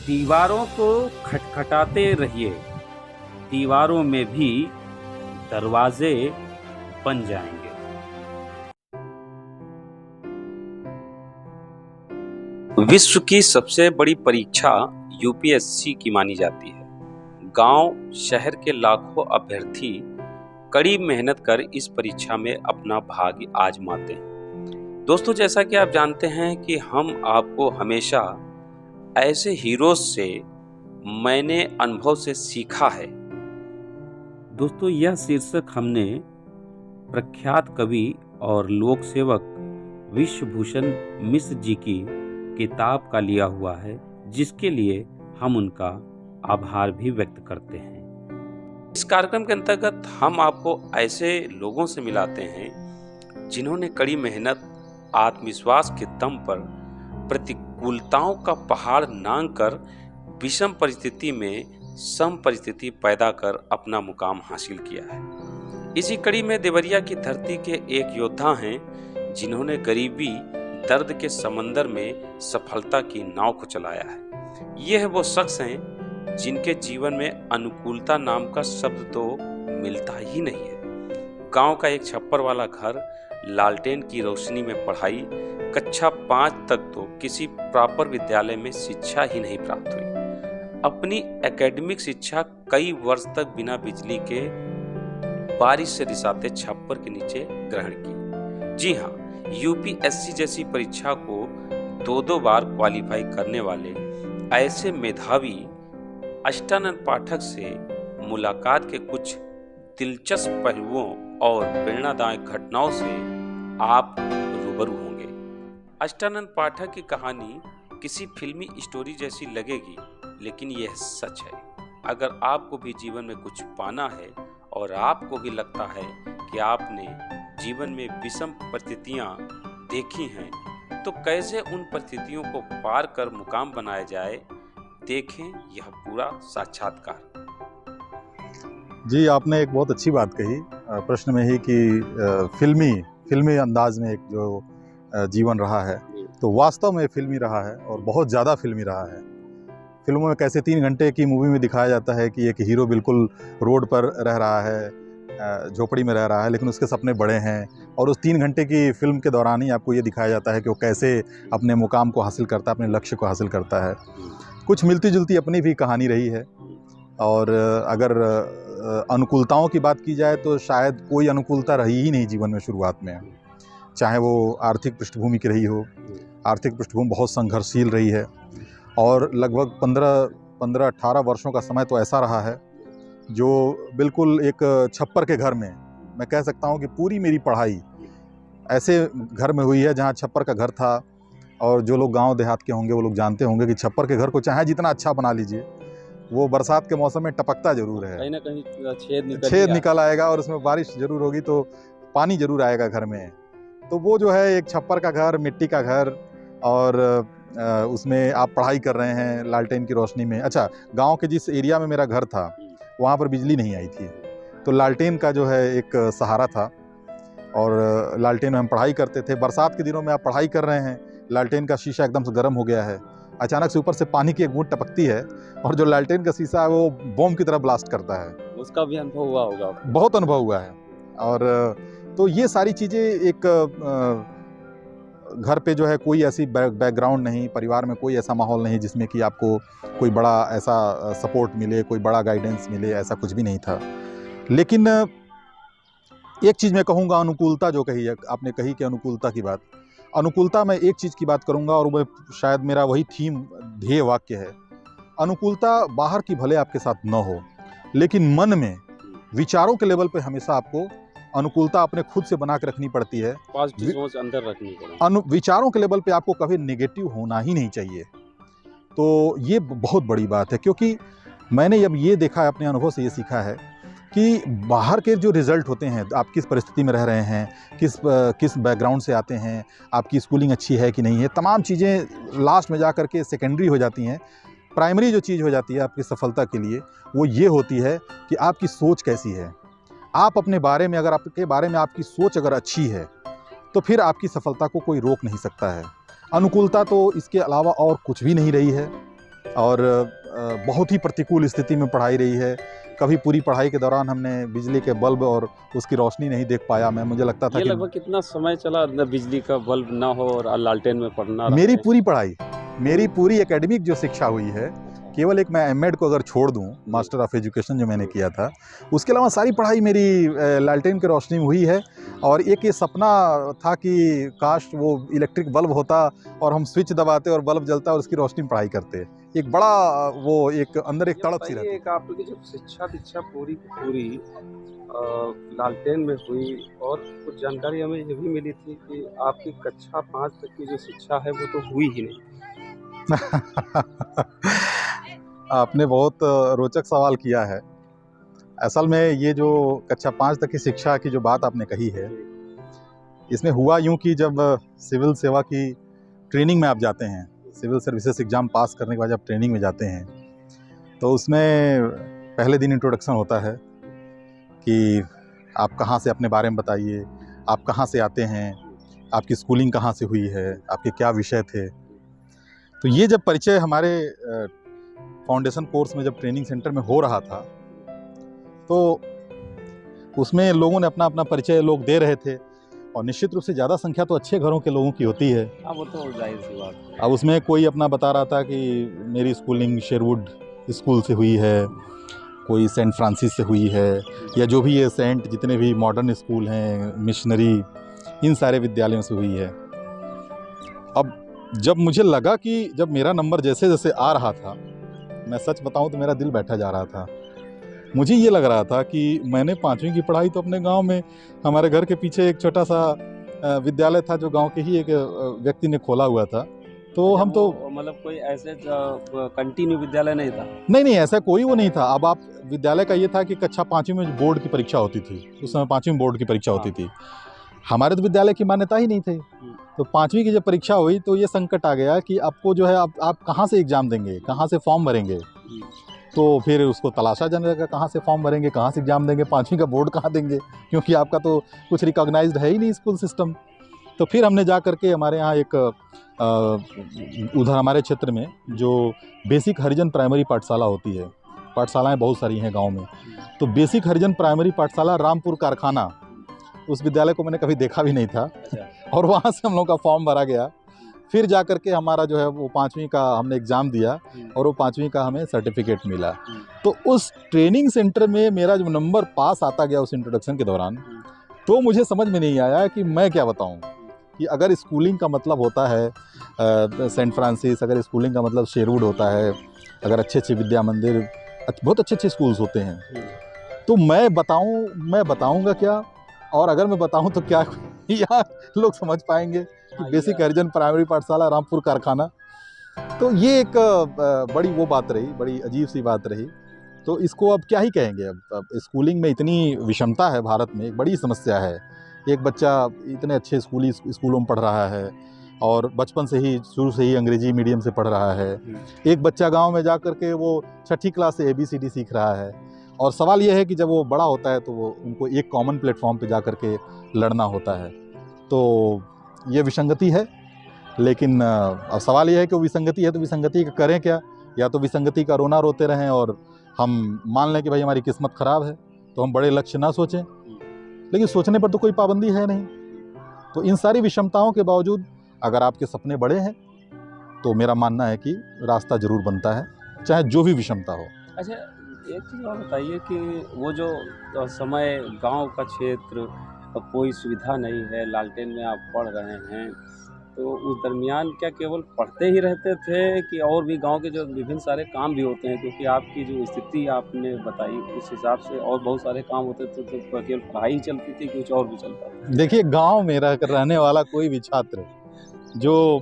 दीवारों को खटखटाते रहिए, दीवारों में भी दरवाजे बन जाएंगे। विश्व की सबसे बड़ी परीक्षा यूपीएससी की मानी जाती है। गांव शहर के लाखों अभ्यर्थी कड़ी मेहनत कर इस परीक्षा में अपना भाग्य आजमाते हैं। दोस्तों, जैसा कि आप जानते हैं कि हम आपको हमेशा ऐसे हीरोज से मैंने अनुभव से सीखा है। दोस्तों, यह शीर्षक हमने प्रख्यात कवि और लोक सेवक विश्वभूषण मिश्र जी की किताब का लिया हुआ है, जिसके लिए हम उनका आभार भी व्यक्त करते हैं। इस कार्यक्रम के अंतर्गत हम आपको ऐसे लोगों से मिलाते हैं जिन्होंने कड़ी मेहनत, आत्मविश्वास के दम पर प्रतिकूलताओं का पहाड़ लांघ कर विषम परिस्थिति में सम परिस्थिति पैदा कर अपना मुकाम हासिल किया है। इसी कड़ी में देवरिया की धरती के एक योद्धा हैं जिन्होंने गरीबी दर्द के समंदर में सफलता की नाव को चलाया है। यह वो शख्स हैं जिनके जीवन में अनुकूलता नाम का शब्द तो मिलता ही नहीं है। गांव का एक छप्पर वाला घर, लालटेन की रोशनी में पढ़ाई, कक्षा 5 तक तो किसी प्रॉपर विद्यालय में शिक्षा ही नहीं प्राप्त हुई। अपनी एकेडमिक शिक्षा कई वर्ष तक बिना बिजली के बारिश से रिसाते छप्पर के नीचे ग्रहण की। जी हाँ, यूपीएससी जैसी परीक्षा को 2-2 बार क्वालिफाई करने वाले ऐसे मेधावी अष्टानंद पाठक से मुलाकात के कुछ दिलचस्प पहलुओं और प्रेरणादायक घटनाओं से आप रूबरू होंगे। अष्टानंद पाठक की कहानी किसी फिल्मी स्टोरी जैसी लगेगी, लेकिन यह सच है। अगर आपको भी जीवन में कुछ पाना है और आपको भी लगता है कि आपने जीवन में विषम परिस्थितियां देखी हैं, तो कैसे उन परिस्थितियों को पार कर मुकाम बनाया जाए, देखें यह पूरा साक्षात्कार। जी, आपने एक बहुत अच्छी बात कही प्रश्न में ही कि फिल्मी अंदाज में एक जो जीवन रहा है, तो वास्तव में फिल्मी रहा है और बहुत ज़्यादा फिल्मी रहा है। फिल्मों में कैसे 3 घंटे की मूवी में दिखाया जाता है कि एक हीरो बिल्कुल रोड पर रह रहा है, झोपड़ी में रह रहा है, लेकिन उसके सपने बड़े हैं, और उस 3 घंटे की फिल्म के दौरान ही आपको ये दिखाया जाता है कि वो कैसे अपने मुकाम को हासिल करता है, अपने लक्ष्य को हासिल करता है। कुछ मिलती जुलती अपनी भी कहानी रही है। और अगर अनुकूलताओं की बात की जाए तो शायद कोई अनुकूलता रही ही नहीं जीवन में शुरुआत में, चाहे वो आर्थिक पृष्ठभूमि की रही हो। आर्थिक पृष्ठभूमि बहुत संघर्षशील रही है और लगभग 15-18 वर्षों का समय तो ऐसा रहा है जो बिल्कुल एक छप्पर के घर में, मैं कह सकता हूँ कि पूरी मेरी पढ़ाई ऐसे घर में हुई है जहाँ छप्पर का घर था। और जो लोग गांव देहात के होंगे वो लोग जानते होंगे कि छप्पर के घर को चाहे जितना अच्छा बना लीजिए, वो बरसात के मौसम में टपकता जरूर है, कहीं ना कहीं छेद निकल आएगा और उसमें बारिश जरूर होगी तो पानी जरूर आएगा घर में। तो वो जो है एक छप्पर का घर, मिट्टी का घर, और उसमें आप पढ़ाई कर रहे हैं लालटेन की रोशनी में। अच्छा, गांव के जिस एरिया में मेरा घर था वहाँ पर बिजली नहीं आई थी, तो लालटेन का जो है एक सहारा था और लालटेन में हम पढ़ाई करते थे। बरसात के दिनों में आप पढ़ाई कर रहे हैं, लालटेन का शीशा एकदम से गर्म हो गया है, अचानक से ऊपर से पानी की एक बूंद टपकती है और जो लालटेन का शीशा है वो बॉम्ब की तरह ब्लास्ट करता है। उसका भी अनुभव हुआ होगा? बहुत अनुभव हुआ है। और तो ये सारी चीज़ें, एक घर पे जो है कोई ऐसी बैकग्राउंड नहीं, परिवार में कोई ऐसा माहौल नहीं जिसमें कि आपको कोई बड़ा ऐसा सपोर्ट मिले, कोई बड़ा गाइडेंस मिले, ऐसा कुछ भी नहीं था। लेकिन एक चीज़ मैं कहूँगा, अनुकूलता जो कही है आपने, कही कि अनुकूलता की बात, अनुकूलता में एक चीज़ की बात करूँगा और वो शायद मेरा वही थीम, ध्येय वाक्य है। अनुकूलता बाहर की भले आपके साथ न हो, लेकिन मन में, विचारों के लेवल पे हमेशा आपको अनुकूलता अपने खुद से बना के रखनी पड़ती है। पॉजिटिव सोच अंदर रखनी पड़ेगी। विचारों के लेवल पे आपको कभी नेगेटिव होना ही नहीं चाहिए। तो ये बहुत बड़ी बात है, क्योंकि मैंने अब ये देखा है, अपने अनुभव से ये सीखा है कि बाहर के जो रिज़ल्ट होते हैं, आप किस परिस्थिति में रह रहे हैं, किस बैकग्राउंड से आते हैं, आपकी स्कूलिंग अच्छी है कि नहीं है, तमाम चीज़ें लास्ट में जा कर के सेकेंडरी हो जाती हैं। प्राइमरी जो चीज़ हो जाती है आपकी सफलता के लिए, वो ये होती है कि आपकी सोच कैसी है। आप अपने बारे में, अगर आपके बारे में आपकी सोच अगर अच्छी है, तो फिर आपकी सफलता को कोई रोक नहीं सकता है। अनुकूलता तो इसके अलावा और कुछ भी नहीं रही है। और बहुत ही प्रतिकूल स्थिति में पढ़ाई रही है। कभी पूरी पढ़ाई के दौरान हमने बिजली के बल्ब और उसकी रोशनी नहीं देख पाया मैं, मुझे लगता था ये कि लगभग कितना समय चला न बिजली का बल्ब ना हो और लालटेन में पढ़ना मेरी रहे? पूरी पढ़ाई, मेरी पूरी एकेडमिक जो शिक्षा हुई है, केवल एक मैं एमएड को अगर छोड़ दूं, मास्टर ऑफ एजुकेशन जो मैंने किया था, उसके अलावा सारी पढ़ाई मेरी लालटेन की रोशनी में हुई है। और एक ये सपना था कि काश वो इलेक्ट्रिक बल्ब होता और हम स्विच दबाते और बल्ब जलता और उसकी रोशनी में पढ़ाई करते। एक बड़ा वो एक अंदर एक तड़प सी रहती। एक आपकी जो शिक्षा दीक्षा पूरी की पूरी लालटेन में हुई, और कुछ जानकारी हमें ये भी मिली थी कि आपकी कक्षा 5 तक की जो शिक्षा है वो तो हुई ही नहीं। आपने बहुत रोचक सवाल किया है। असल में ये जो कक्षा 5 तक की शिक्षा की जो बात आपने कही है, इसमें हुआ यूं कि जब सिविल सेवा की ट्रेनिंग में आप जाते हैं, सिविल सर्विसेज एग्ज़ाम पास करने के बाद जब ट्रेनिंग में जाते हैं, तो उसमें पहले दिन इंट्रोडक्शन होता है कि आप कहाँ से, अपने बारे में बताइए, आप कहाँ से आते हैं, आपकी स्कूलिंग कहाँ से हुई है, आपके क्या विषय थे। तो ये जब परिचय हमारे फाउंडेशन कोर्स में जब ट्रेनिंग सेंटर में हो रहा था, तो उसमें लोगों ने अपना अपना परिचय लोग दे रहे थे, और निश्चित रूप से ज़्यादा संख्या तो अच्छे घरों के लोगों की होती है। हाँ, वो तो जाहिर सी बात है। अब उसमें कोई अपना बता रहा था कि मेरी स्कूलिंग शेरवुड स्कूल से हुई है, कोई सेंट फ्रांसिस से हुई है, या जो भी ये सेंट जितने भी मॉडर्न स्कूल हैं, मिशनरी, इन सारे विद्यालयों से हुई है। अब जब मुझे लगा कि जब मेरा नंबर जैसे जैसे आ रहा था, मैं सच बताऊं तो मेरा दिल बैठा जा रहा था। मुझे ये लग रहा था कि मैंने 5वीं की पढ़ाई तो अपने गांव में, हमारे घर के पीछे एक छोटा सा विद्यालय था जो गांव के ही एक व्यक्ति ने खोला हुआ था। तो हम तो मतलब कोई ऐसे कंटिन्यू विद्यालय नहीं था? नहीं, ऐसा कोई वो नहीं था। अब आप विद्यालय का ये था कि कक्षा 5वीं में बोर्ड की परीक्षा होती थी, उस समय 5वीं में बोर्ड की परीक्षा होती थी। हमारे तो विद्यालय की मान्यता ही नहीं थी। तो 5वीं की जब परीक्षा हुई तो ये संकट आ गया कि आपको जो है आप कहाँ से एग्ज़ाम देंगे, कहाँ से फॉर्म भरेंगे। तो फिर उसको तलाशा जाने लगा, कहाँ से फॉर्म भरेंगे, कहाँ से एग्ज़ाम देंगे, 5वीं का बोर्ड कहाँ देंगे, क्योंकि आपका तो कुछ रिकॉग्नाइज्ड है ही नहीं स्कूल सिस्टम। तो फिर हमने जा करके हमारे यहाँ एक उधर हमारे क्षेत्र में जो बेसिक हरिजन प्राइमरी पाठशाला होती है, पाठशालाएँ बहुत सारी हैं गाँव में, तो बेसिक हरिजन प्राइमरी पाठशाला रामपुर कारखाना, उस विद्यालय को मैंने कभी देखा भी नहीं था। और वहाँ से हम लोग का फॉर्म भरा गया। फिर जा कर के हमारा जो है वो 5वीं का हमने एग्ज़ाम दिया और वो 5वीं का हमें सर्टिफिकेट मिला। तो उस ट्रेनिंग सेंटर में मेरा जो नंबर पास आता गया उस इंट्रोडक्शन के दौरान, तो मुझे समझ में नहीं आया कि मैं क्या बताऊं कि अगर स्कूलिंग का मतलब होता है सेंट फ्रांसिस, अगर स्कूलिंग का मतलब शेरवुड होता है, अगर अच्छे अच्छे विद्या मंदिर, बहुत अच्छे अच्छे स्कूल्स होते हैं, तो मैं बताऊंगा क्या, और अगर मैं बताऊं तो क्या यहाँ लोग समझ पाएंगे कि बेसिक हरिजन प्राइमरी पाठशाला रामपुर कारखाना। तो ये एक बड़ी वो बात रही, बड़ी अजीब सी बात रही। तो इसको अब क्या ही कहेंगे। अब स्कूलिंग में इतनी विषमता है भारत में, एक बड़ी समस्या है। एक बच्चा इतने अच्छे स्कूलों में पढ़ रहा है और बचपन से ही, शुरू से ही अंग्रेजी मीडियम से पढ़ रहा है। एक बच्चा गांव में जा कर के वो 6ठी क्लास से ABCD सीख रहा है, और सवाल ये है कि जब वो बड़ा होता है तो वो उनको एक कॉमन प्लेटफॉर्म पे जा कर के लड़ना होता है। तो ये विसंगति है। लेकिन अब सवाल ये है कि वो विसंगति है तो विसंगति का करें क्या, या तो विसंगति का रोना रोते रहें और हम मान लें कि भाई हमारी किस्मत ख़राब है, तो हम बड़े लक्ष्य ना सोचें, लेकिन सोचने पर तो कोई पाबंदी है नहीं। तो इन सारी विषमताओं के बावजूद अगर आपके सपने बड़े हैं तो मेरा मानना है कि रास्ता ज़रूर बनता है, चाहे जो भी विषमता हो। अच्छा, एक चीज़ और बताइए कि वो जो समय गांव का क्षेत्र, कोई सुविधा नहीं है, लालटेन में आप पढ़ रहे हैं, तो उस दरमियान क्या केवल पढ़ते ही रहते थे कि और भी गांव के जो विभिन्न सारे काम भी होते हैं? क्योंकि आपकी जो स्थिति आपने बताई उस हिसाब से और बहुत सारे काम होते थे, तो केवल पढ़ाई ही चलती थी, कुछ और भी चलता था? देखिए, गांव में रहने वाला कोई भी छात्र जो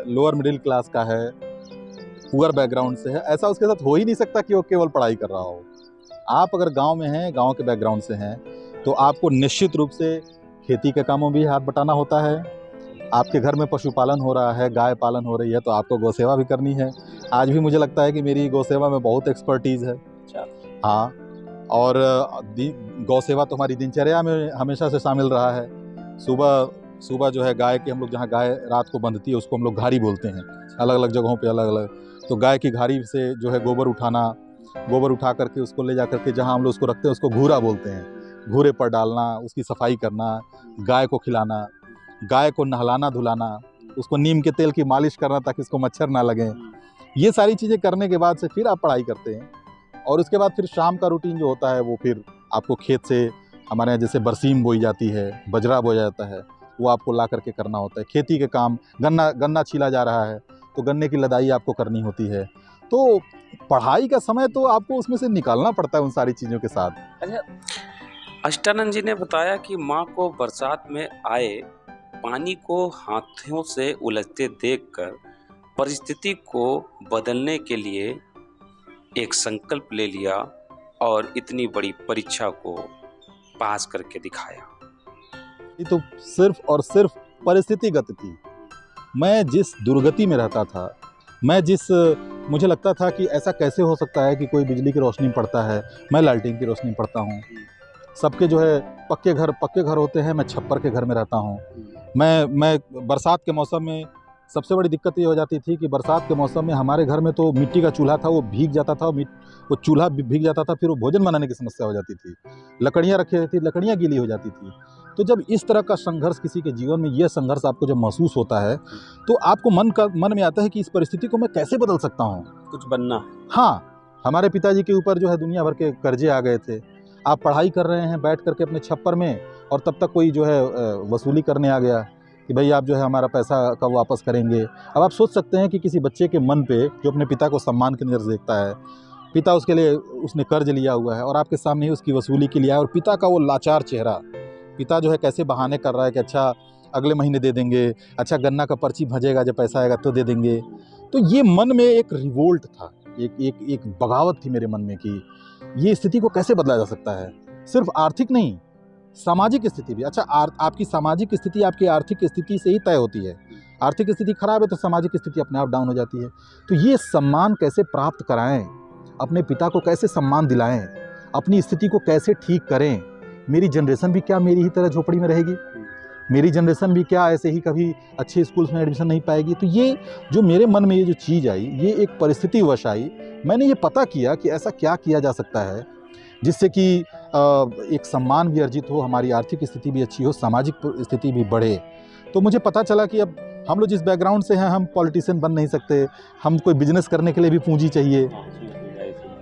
लोअर मिडिल क्लास का है, पुअर बैकग्राउंड से है, ऐसा उसके साथ हो ही नहीं सकता कि वो केवल पढ़ाई कर रहा हो। आप अगर गांव में हैं, गांव के बैकग्राउंड से हैं, तो आपको निश्चित रूप से खेती के कामों में भी हाथ बटाना होता है। आपके घर में पशुपालन हो रहा है, गाय पालन हो रही है, तो आपको गौ सेवा भी करनी है। आज भी मुझे लगता है कि मेरी गौ सेवा में बहुत एक्सपर्टीज़ है। हाँ, और गौ सेवा तो हमारी दिनचर्या में हमेशा से शामिल रहा है। सुबह जो है गाय की, हम लोग जहाँ गाय रात को बंधती है उसको हम लोग घारी बोलते हैं। अलग अलग जगहों पे अलग अलग तो गाय की घाड़ी से जो है गोबर उठाना, गोबर उठा करके उसको ले जा करके जहाँ हम लोग उसको रखते हैं उसको घूरा बोलते हैं, घूरे पर डालना, उसकी सफाई करना, गाय को खिलाना, गाय को नहलाना धुलाना, उसको नीम के तेल की मालिश करना ताकि उसको मच्छर ना लगें। ये सारी चीज़ें करने के बाद से फिर आप पढ़ाई करते हैं। और उसके बाद फिर शाम का रूटीन जो होता है वो फिर आपको खेत से, हमारे यहाँ जैसे बरसीम बोई जाती है, बजरा बोया जाता है, वो आपको ला करके करना होता है। खेती के काम, गन्ना छीला जा रहा है तो गन्ने की लदाई आपको करनी होती है। तो पढ़ाई का समय तो आपको उसमें से निकालना पड़ता है उन सारी चीज़ों के साथ। अच्छा, अष्टानंद जी ने बताया कि माँ को बरसात में आए पानी को हाथों से उलझते देखकर परिस्थिति को बदलने के लिए एक संकल्प ले लिया और इतनी बड़ी परीक्षा को पास करके दिखाया। ये तो सिर्फ और सिर्फ परिस्थितिगत थी। मैं जिस दुर्गति में रहता था, मुझे लगता था कि ऐसा कैसे हो सकता है कि कोई बिजली की रोशनी पड़ता है, मैं लालटेन की रोशनी पड़ता हूँ। सबके जो है पक्के घर होते हैं, मैं छप्पर के घर में रहता हूँ। मैं बरसात के मौसम में सबसे बड़ी दिक्कत ये हो जाती थी कि बरसात के मौसम में हमारे घर में तो मिट्टी का चूल्हा था, वो भीग जाता था, वो चूल्हा भीग जाता था, फिर वो भोजन बनाने की समस्या हो जाती थी। लकड़ियाँ रखी रहती थी, लकड़ियाँ गीली हो जाती थी। तो जब इस तरह का संघर्ष किसी के जीवन में, ये संघर्ष आपको जब महसूस होता है तो आपको मन में आता है कि इस परिस्थिति को मैं कैसे बदल सकता हूँ, कुछ बनना। हाँ, हमारे पिताजी के ऊपर जो है दुनिया भर के कर्जे आ गए थे। आप पढ़ाई कर रहे हैं बैठ करके अपने छप्पर में, और तब तक कोई जो है वसूली करने आ गया कि भाई आप जो है हमारा पैसा कब वापस करेंगे। अब आप सोच सकते हैं कि किसी बच्चे के मन पे जो अपने पिता को सम्मान की नज़र से देखता है, पिता उसके लिए उसने कर्ज लिया हुआ है और आपके सामने ही उसकी वसूली के लिए आया, और पिता का वो लाचार चेहरा, पिता जो है कैसे बहाने कर रहा है कि अच्छा अगले महीने दे देंगे, अच्छा गन्ना का पर्ची भजेगा, जब पैसा आएगा तो दे देंगे। तो ये मन में एक रिवोल्ट था, एक बगावत थी मेरे मन में कि ये स्थिति को कैसे बदला जा सकता है। सिर्फ आर्थिक नहीं, सामाजिक स्थिति भी। अच्छा, आपकी सामाजिक स्थिति आपकी आर्थिक स्थिति से ही तय होती है। आर्थिक स्थिति खराब है तो सामाजिक स्थिति अपने आप डाउन हो जाती है। तो ये सम्मान कैसे प्राप्त कराएं, अपने पिता को कैसे सम्मान दिलाएं, अपनी स्थिति को कैसे ठीक करें। मेरी जनरेशन भी क्या मेरी ही तरह झोपड़ी में रहेगी? मेरी जनरेशन भी क्या ऐसे ही कभी अच्छे स्कूल्स में एडमिशन नहीं पाएगी? तो ये जो मेरे मन में ये जो चीज़ आई, ये एक परिस्थितिवश आई। मैंने ये पता किया कि ऐसा क्या किया जा सकता है जिससे कि एक सम्मान भी अर्जित हो, हमारी आर्थिक स्थिति भी अच्छी हो, सामाजिक स्थिति भी बढ़े। तो मुझे पता चला कि अब हम लोग जिस बैकग्राउंड से हैं, हम पॉलिटिशियन बन नहीं सकते, हम कोई बिजनेस करने के लिए भी पूंजी चाहिए।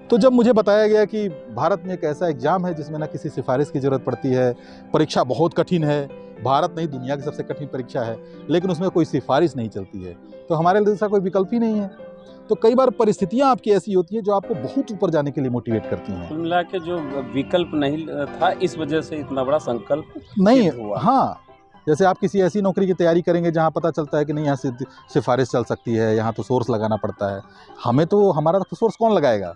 तो जब मुझे बताया गया कि भारत में एक ऐसा एग्ज़ाम है जिसमें ना किसी सिफारिश की ज़रूरत पड़ती है, परीक्षा बहुत कठिन है, भारत नहीं दुनिया की सबसे कठिन परीक्षा है, लेकिन उसमें कोई सिफारिश नहीं चलती है, तो हमारे लिए दूसरा कोई विकल्प ही नहीं है। तो कई बार परिस्थितियां आपकी ऐसी होती है जो आपको बहुत ऊपर जाने के लिए मोटिवेट करती हैं। कुल मिला के जो विकल्प नहीं था, इस वजह से इतना बड़ा संकल्प नहीं हुआ। हाँ, जैसे आप किसी ऐसी नौकरी की तैयारी करेंगे जहाँ पता चलता है कि नहीं, यहाँ से सिफारिश चल सकती है, यहाँ तो सोर्स लगाना पड़ता है। हमारा तो सोर्स कौन लगाएगा?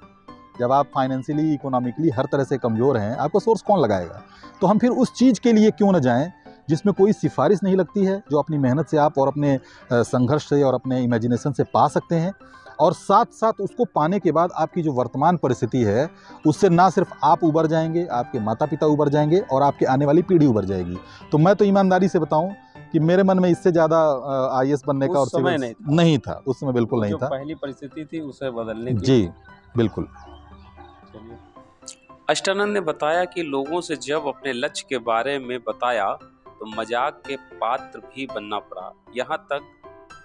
जब आप फाइनेंशियली, इकोनॉमिकली हर तरह से कमज़ोर हैं, आपको सोर्स कौन लगाएगा? तो हम फिर उस चीज़ के लिए क्यों न जाएं जिसमें कोई सिफारिश नहीं लगती है, जो अपनी मेहनत से आप और अपने संघर्ष से और अपने इमेजिनेशन से पा सकते हैं, और साथ साथ उसको पाने के बाद आपकी जो वर्तमान परिस्थिति है उससे ना सिर्फ आप उबर जाएंगे, आपके माता पिता उबर जाएंगे और आपके आने वाली पीढ़ी उबर जाएगी। तो मैं तो ईमानदारी से बताऊं कि मेरे मन में इससे ज़्यादा IAS बनने का और समय नहीं था, उस समय बिल्कुल नहीं था। पहली परिस्थिति थी उसे बदलने की। जी बिल्कुल। अष्टानंद ने बताया कि लोगों से जब अपने लक्ष्य के बारे में बताया तो मजाक के पात्र भी बनना पड़ा। यहाँ तक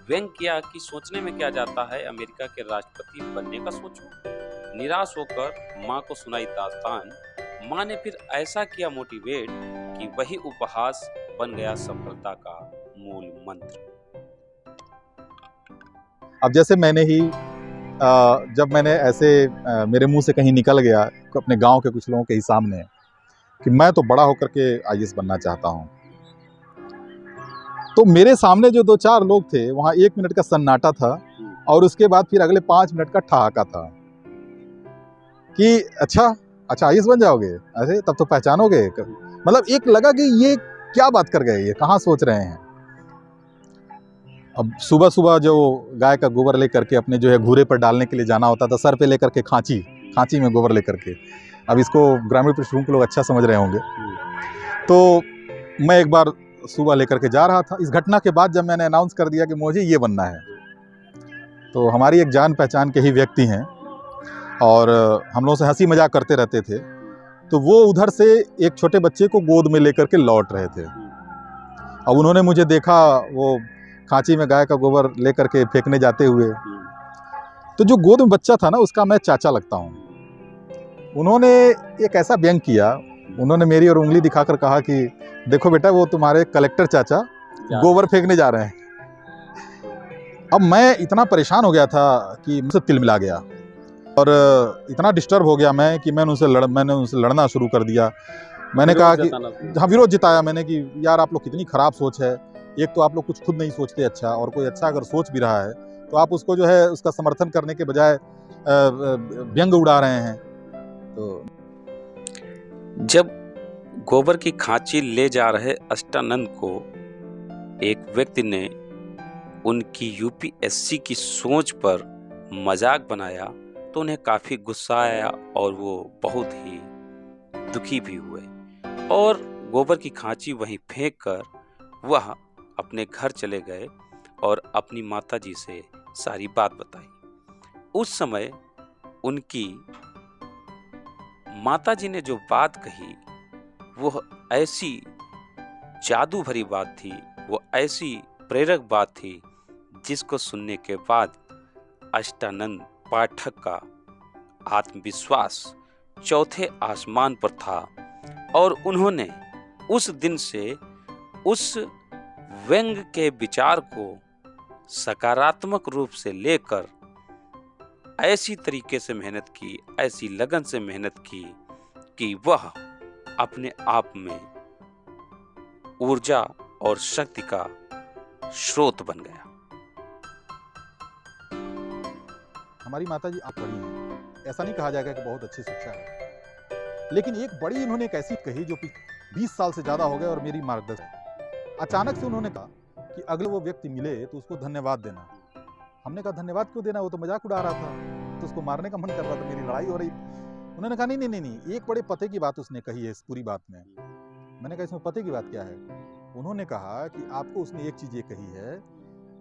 व्यंग किया कि सोचने में क्या जाता है, अमेरिका के राष्ट्रपति बनने का सोचो। निराश होकर माँ को सुनाई दास्तान। माँ ने फिर ऐसा किया मोटिवेट कि वही उपहास बन गया सफलता का मूल मंत्र। अब जैसे मैंने ही जब मैंने ऐसे मेरे मुंह से कहीं निकल गया अपने गांव के कुछ लोगों के ही सामने कि मैं तो बड़ा होकर के IAS बनना चाहता हूं, तो मेरे सामने जो 2-4 लोग थे, वहाँ 1 मिनट का सन्नाटा था और उसके बाद फिर अगले 5 मिनट का ठहाका था कि अच्छा IAS बन जाओगे, अरे तब तो पहचानोगे। मतलब एक लगा कि ये क्या बात कर गए, ये कहाँ सोच रहे हैं। अब सुबह सुबह जो गाय का गोबर लेकर के अपने जो है घूरे पर डालने के लिए जाना होता था, सर पे लेकर के खांची में गोबर लेकर के। अब इसको ग्रामीण पृष्ठभूमि के लोग अच्छा समझ रहे होंगे। तो मैं एक बार सुबह लेकर के जा रहा था। इस घटना के बाद जब मैंने अनाउंस कर दिया कि मुझे ये बनना है, तो हमारी एक जान पहचान के ही व्यक्ति हैं और हम लोग से हंसी मजाक करते रहते थे। तो वो उधर से एक छोटे बच्चे को गोद में लेकर के लौट रहे थे। अब उन्होंने मुझे देखा वो खांची में गाय का गोबर लेकर के फेंकने जाते हुए। तो जो गोद में बच्चा था ना, उसका मैं चाचा लगता हूँ। उन्होंने एक ऐसा व्यंग किया, उन्होंने मेरी और उंगली दिखाकर कहा कि देखो बेटा, वो तुम्हारे कलेक्टर चाचा गोबर फेंकने जा रहे हैं। अब मैं इतना परेशान हो गया था कि मुझसे तिलमिला गया और इतना डिस्टर्ब हो गया मैं कि मैंने उनसे लड़ना शुरू कर दिया। मैंने कहा कि हाँ, विरोध जताया मैंने कि यार आप लोग कितनी ख़राब सोच है। एक तो आप लोग कुछ खुद नहीं सोचते अच्छा, और कोई अच्छा अगर सोच भी रहा है तो आप उसको जो है उसका समर्थन करने के बजाय व्यंग उड़ा रहे हैं। तो जब गोबर की खांची ले जा रहे अष्टानंद को एक व्यक्ति ने उनकी यूपीएससी की सोच पर मजाक बनाया तो उन्हें काफी गुस्सा आया और वो बहुत ही दुखी भी हुए और गोबर की खांची वहीं फेंक कर वह अपने घर चले गए और अपनी माताजी से सारी बात बताई। उस समय उनकी माताजी ने जो बात कही वो ऐसी जादू भरी बात थी, वो ऐसी प्रेरक बात थी जिसको सुनने के बाद अष्टानंद पाठक का आत्मविश्वास चौथे आसमान पर था और उन्होंने उस दिन से उस व्यंग के विचार को सकारात्मक रूप से लेकर ऐसी तरीके से मेहनत की, ऐसी लगन से मेहनत की कि वह अपने आप में ऊर्जा और शक्ति का स्रोत बन गया। हमारी माताजी आप पढ़ी हैं, ऐसा नहीं कहा जाएगा कि बहुत अच्छी शिक्षा है, लेकिन एक बड़ी इन्होंने एक ऐसी कही जो कि 20 साल से ज़्यादा हो गए और मेरी मार्गदर्शन। अचानक से उन्होंने कहा कि अगले वो व्यक्ति मिले तो उसको धन्यवाद देना। हमने कहा धन्यवाद क्यों देना, वो तो मजाक उड़ा रहा था, तो उसको मारने का मन कर रहा था, मेरी लड़ाई हो रही। उन्होंने कहा नहीं, एक बड़े पते की बात उसने कही है इस पूरी बात में। मैंने कहा इसमें पते की बात क्या है? उन्होंने कहा कि आपको उसने एक चीज़ ये कही है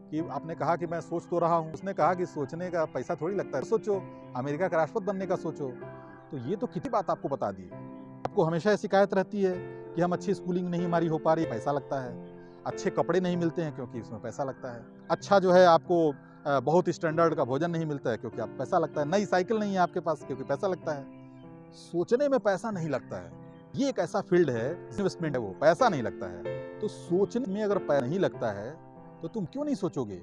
कि आपने कहा कि मैं सोच तो रहा हूँ, उसने कहा कि सोचने का पैसा थोड़ी लगता है, सोचो अमेरिका का राष्ट्रपति बनने का सोचो। तो ये तो कितनी बात आपको बता दी। आपको हमेशा शिकायत रहती है कि हम अच्छी स्कूलिंग नहीं हमारी हो पा रही, पैसा लगता है, अच्छे कपड़े नहीं मिलते हैं क्योंकि उसमें पैसा लगता है, अच्छा जो है आपको बहुत स्टैंडर्ड का भोजन नहीं मिलता है क्योंकि आप पैसा लगता है, नई साइकिल नहीं है आपके पास क्योंकि पैसा लगता है। सोचने में पैसा नहीं लगता है, ये एक ऐसा फील्ड है, इन्वेस्टमेंट है, वो पैसा नहीं लगता है। तो सोचने में अगर पैसा नहीं लगता है तो तुम क्यों नहीं सोचोगे?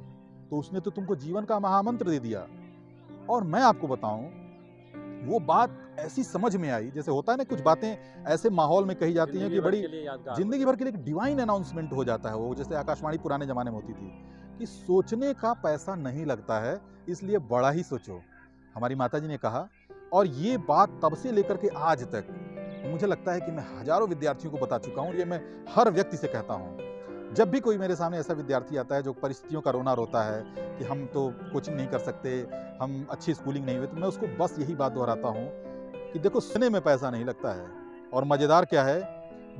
तो उसने तो तुमको जीवन का महामंत्र दे दिया। और मैं आपको बताऊं, वो बात ऐसी समझ में आई, जैसे होता है ना कुछ बातें ऐसे माहौल में कही जाती हैं कि बड़ी जिंदगी भर के लिए डिवाइन अनाउंसमेंट हो जाता है। वो जैसे आकाशवाणी पुराने जमाने में होती थी कि सोचने का पैसा नहीं लगता है, इसलिए बड़ा ही सोचो, हमारी माताजी ने कहा। और ये बात तब से लेकर के आज तक मुझे लगता है कि मैं हजारों विद्यार्थियों को बता चुका हूँ। ये मैं हर व्यक्ति से कहता हूँ, जब भी कोई मेरे सामने ऐसा विद्यार्थी आता है जो परिस्थितियों का रोना रोता है कि हम तो कोचिंग नहीं कर सकते, हम अच्छी स्कूलिंग नहीं हुई, तो मैं उसको बस यही बात दोहराता हूँ कि देखो सोचने में पैसा नहीं लगता है। और मज़ेदार क्या है,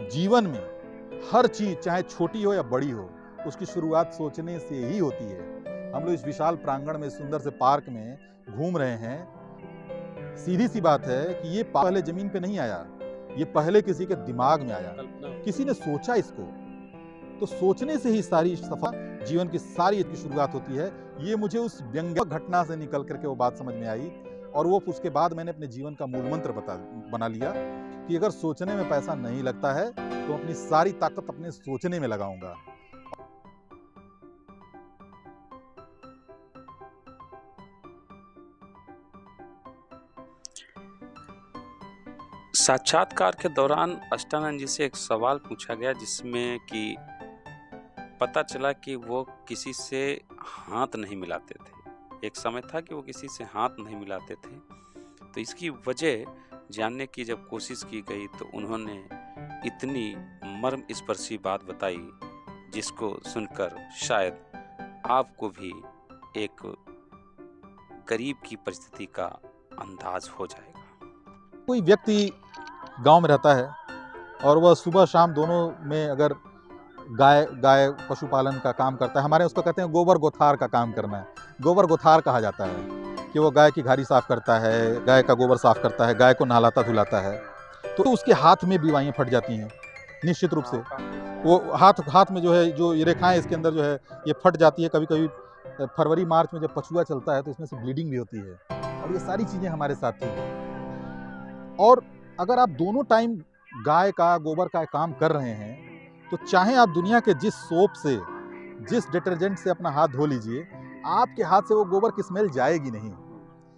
जीवन में हर चीज़ चाहे छोटी हो या बड़ी हो, उसकी शुरुआत सोचने से ही होती है। हम लोग इस विशाल प्रांगण में सुंदर से पार्क में घूम रहे हैं, सीधी सी बात है कि ये पहले जमीन पे नहीं आया, ये पहले किसी के दिमाग में आया, किसी ने सोचा इसको। तो सोचने से ही सारी सफल जीवन की सारी की शुरुआत होती है। ये मुझे उस व्यंग्य घटना से निकल करके वो बात समझ में आई और वो उसके बाद मैंने अपने जीवन का मूल मंत्र बना लिया कि अगर सोचने में पैसा नहीं लगता है तो अपनी सारी ताकत अपने सोचने में लगाऊंगा। साक्षात्कार के दौरान अष्टानंद जी से एक सवाल पूछा गया जिसमें कि पता चला कि वो किसी से हाथ नहीं मिलाते थे। एक समय था कि वो किसी से हाथ नहीं मिलाते थे। तो इसकी वजह जानने की जब कोशिश की गई तो उन्होंने इतनी मर्म स्पर्शी बात बताई जिसको सुनकर शायद आपको भी एक गरीब की परिस्थिति का अंदाज हो जाएगा। कोई व्यक्ति गांव में रहता है और वह सुबह शाम दोनों में अगर गाय पशुपालन का काम करता है, हमारे उसको कहते हैं गोबर गोथार का काम करना है। गोबर गोथार कहा जाता है कि वो गाय की घाड़ी साफ करता है, गाय का गोबर साफ करता है, गाय को नहलाता धुलाता है। तो उसके हाथ में बीमारियाँ फट जाती हैं निश्चित रूप से। वो हाथ में जो है, जो ये रेखाएं इसके अंदर जो है ये फट जाती है। कभी कभी फरवरी मार्च में जब पछुआ चलता है तो इसमें से ब्लीडिंग भी होती है, और ये सारी चीज़ें हमारे साथ थी। और अगर आप दोनों टाइम गाय का गोबर का काम कर रहे हैं तो चाहे आप दुनिया के जिस सोप से, जिस डिटर्जेंट से अपना हाथ धो लीजिए, आपके हाथ से वो गोबर की स्मेल जाएगी नहीं।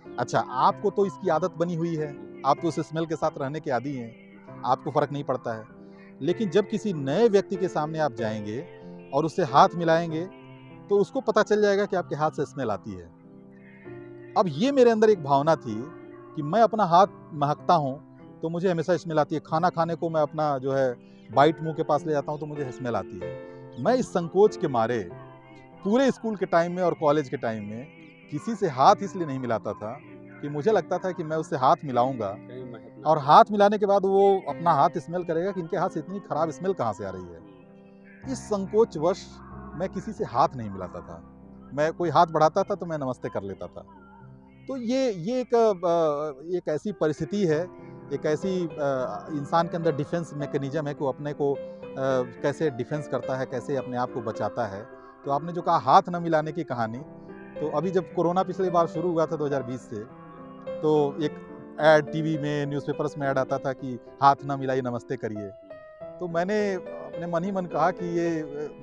अच्छा, आपको तो इसकी आदत बनी हुई है, आप तो उस स्मेल के साथ रहने के आदी हैं, आपको फ़र्क नहीं पड़ता है। लेकिन जब किसी नए व्यक्ति के सामने आप जाएंगे और उससे हाथ मिलाएंगे तो उसको पता चल जाएगा कि आपके हाथ से स्मेल आती है। अब ये मेरे अंदर एक भावना थी कि मैं अपना हाथ महकता हूँ तो मुझे हमेशा स्मेल आती है। खाना खाने को मैं अपना जो है बाइट मुंह के पास ले जाता हूँ तो मुझे स्मेल आती है। मैं इस संकोच के मारे पूरे स्कूल के टाइम में और कॉलेज के टाइम में किसी से हाथ इसलिए नहीं मिलाता था कि मुझे लगता था कि मैं उससे हाथ मिलाऊंगा और हाथ मिलाने के बाद वो अपना हाथ स्मेल करेगा कि इनके हाथ से इतनी खराब स्मेल कहाँ से आ रही है। इस संकोचवश मैं किसी से हाथ नहीं मिलाता था। मैं कोई हाथ बढ़ाता था तो मैं नमस्ते कर लेता था। तो ये एक ऐसी परिस्थिति है, एक ऐसी इंसान के अंदर डिफेंस मैकेनिज्म है कि वो अपने को कैसे डिफेंस करता है, कैसे अपने आप को बचाता है। तो आपने जो कहा हाथ न मिलाने की कहानी, तो अभी जब कोरोना पिछली बार शुरू हुआ था 2020 से, तो एक ऐड टीवी में, न्यूज़पेपर्स में ऐड आता था कि हाथ ना मिलाइए, नमस्ते करिए। तो मैंने अपने मन ही मन कहा कि ये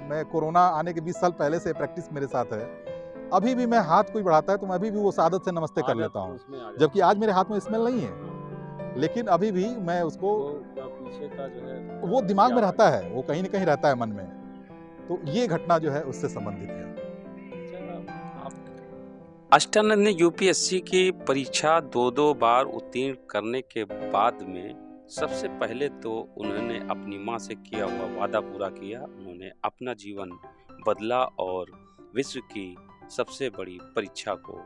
मैं कोरोना आने के 20 साल पहले से प्रैक्टिस मेरे साथ है। अभी भी मैं हाथ कोई बढ़ाता है तो मैं अभी भी वो आदत से नमस्ते कर लेता हूँ, जबकि आज मेरे हाथ में स्मेल नहीं है, लेकिन अभी भी मैं उसको, पीछे का जो है वो दिमाग में रहता है, वो कहीं ना कहीं रहता है मन में। तो ये घटना जो है उससे संबंधित है। अष्टानंद ने यूपीएससी की परीक्षा दो बार उत्तीर्ण करने के बाद में सबसे पहले तो उन्होंने अपनी माँ से किया हुआ वादा पूरा किया। उन्होंने अपना जीवन बदला और विश्व की सबसे बड़ी परीक्षा को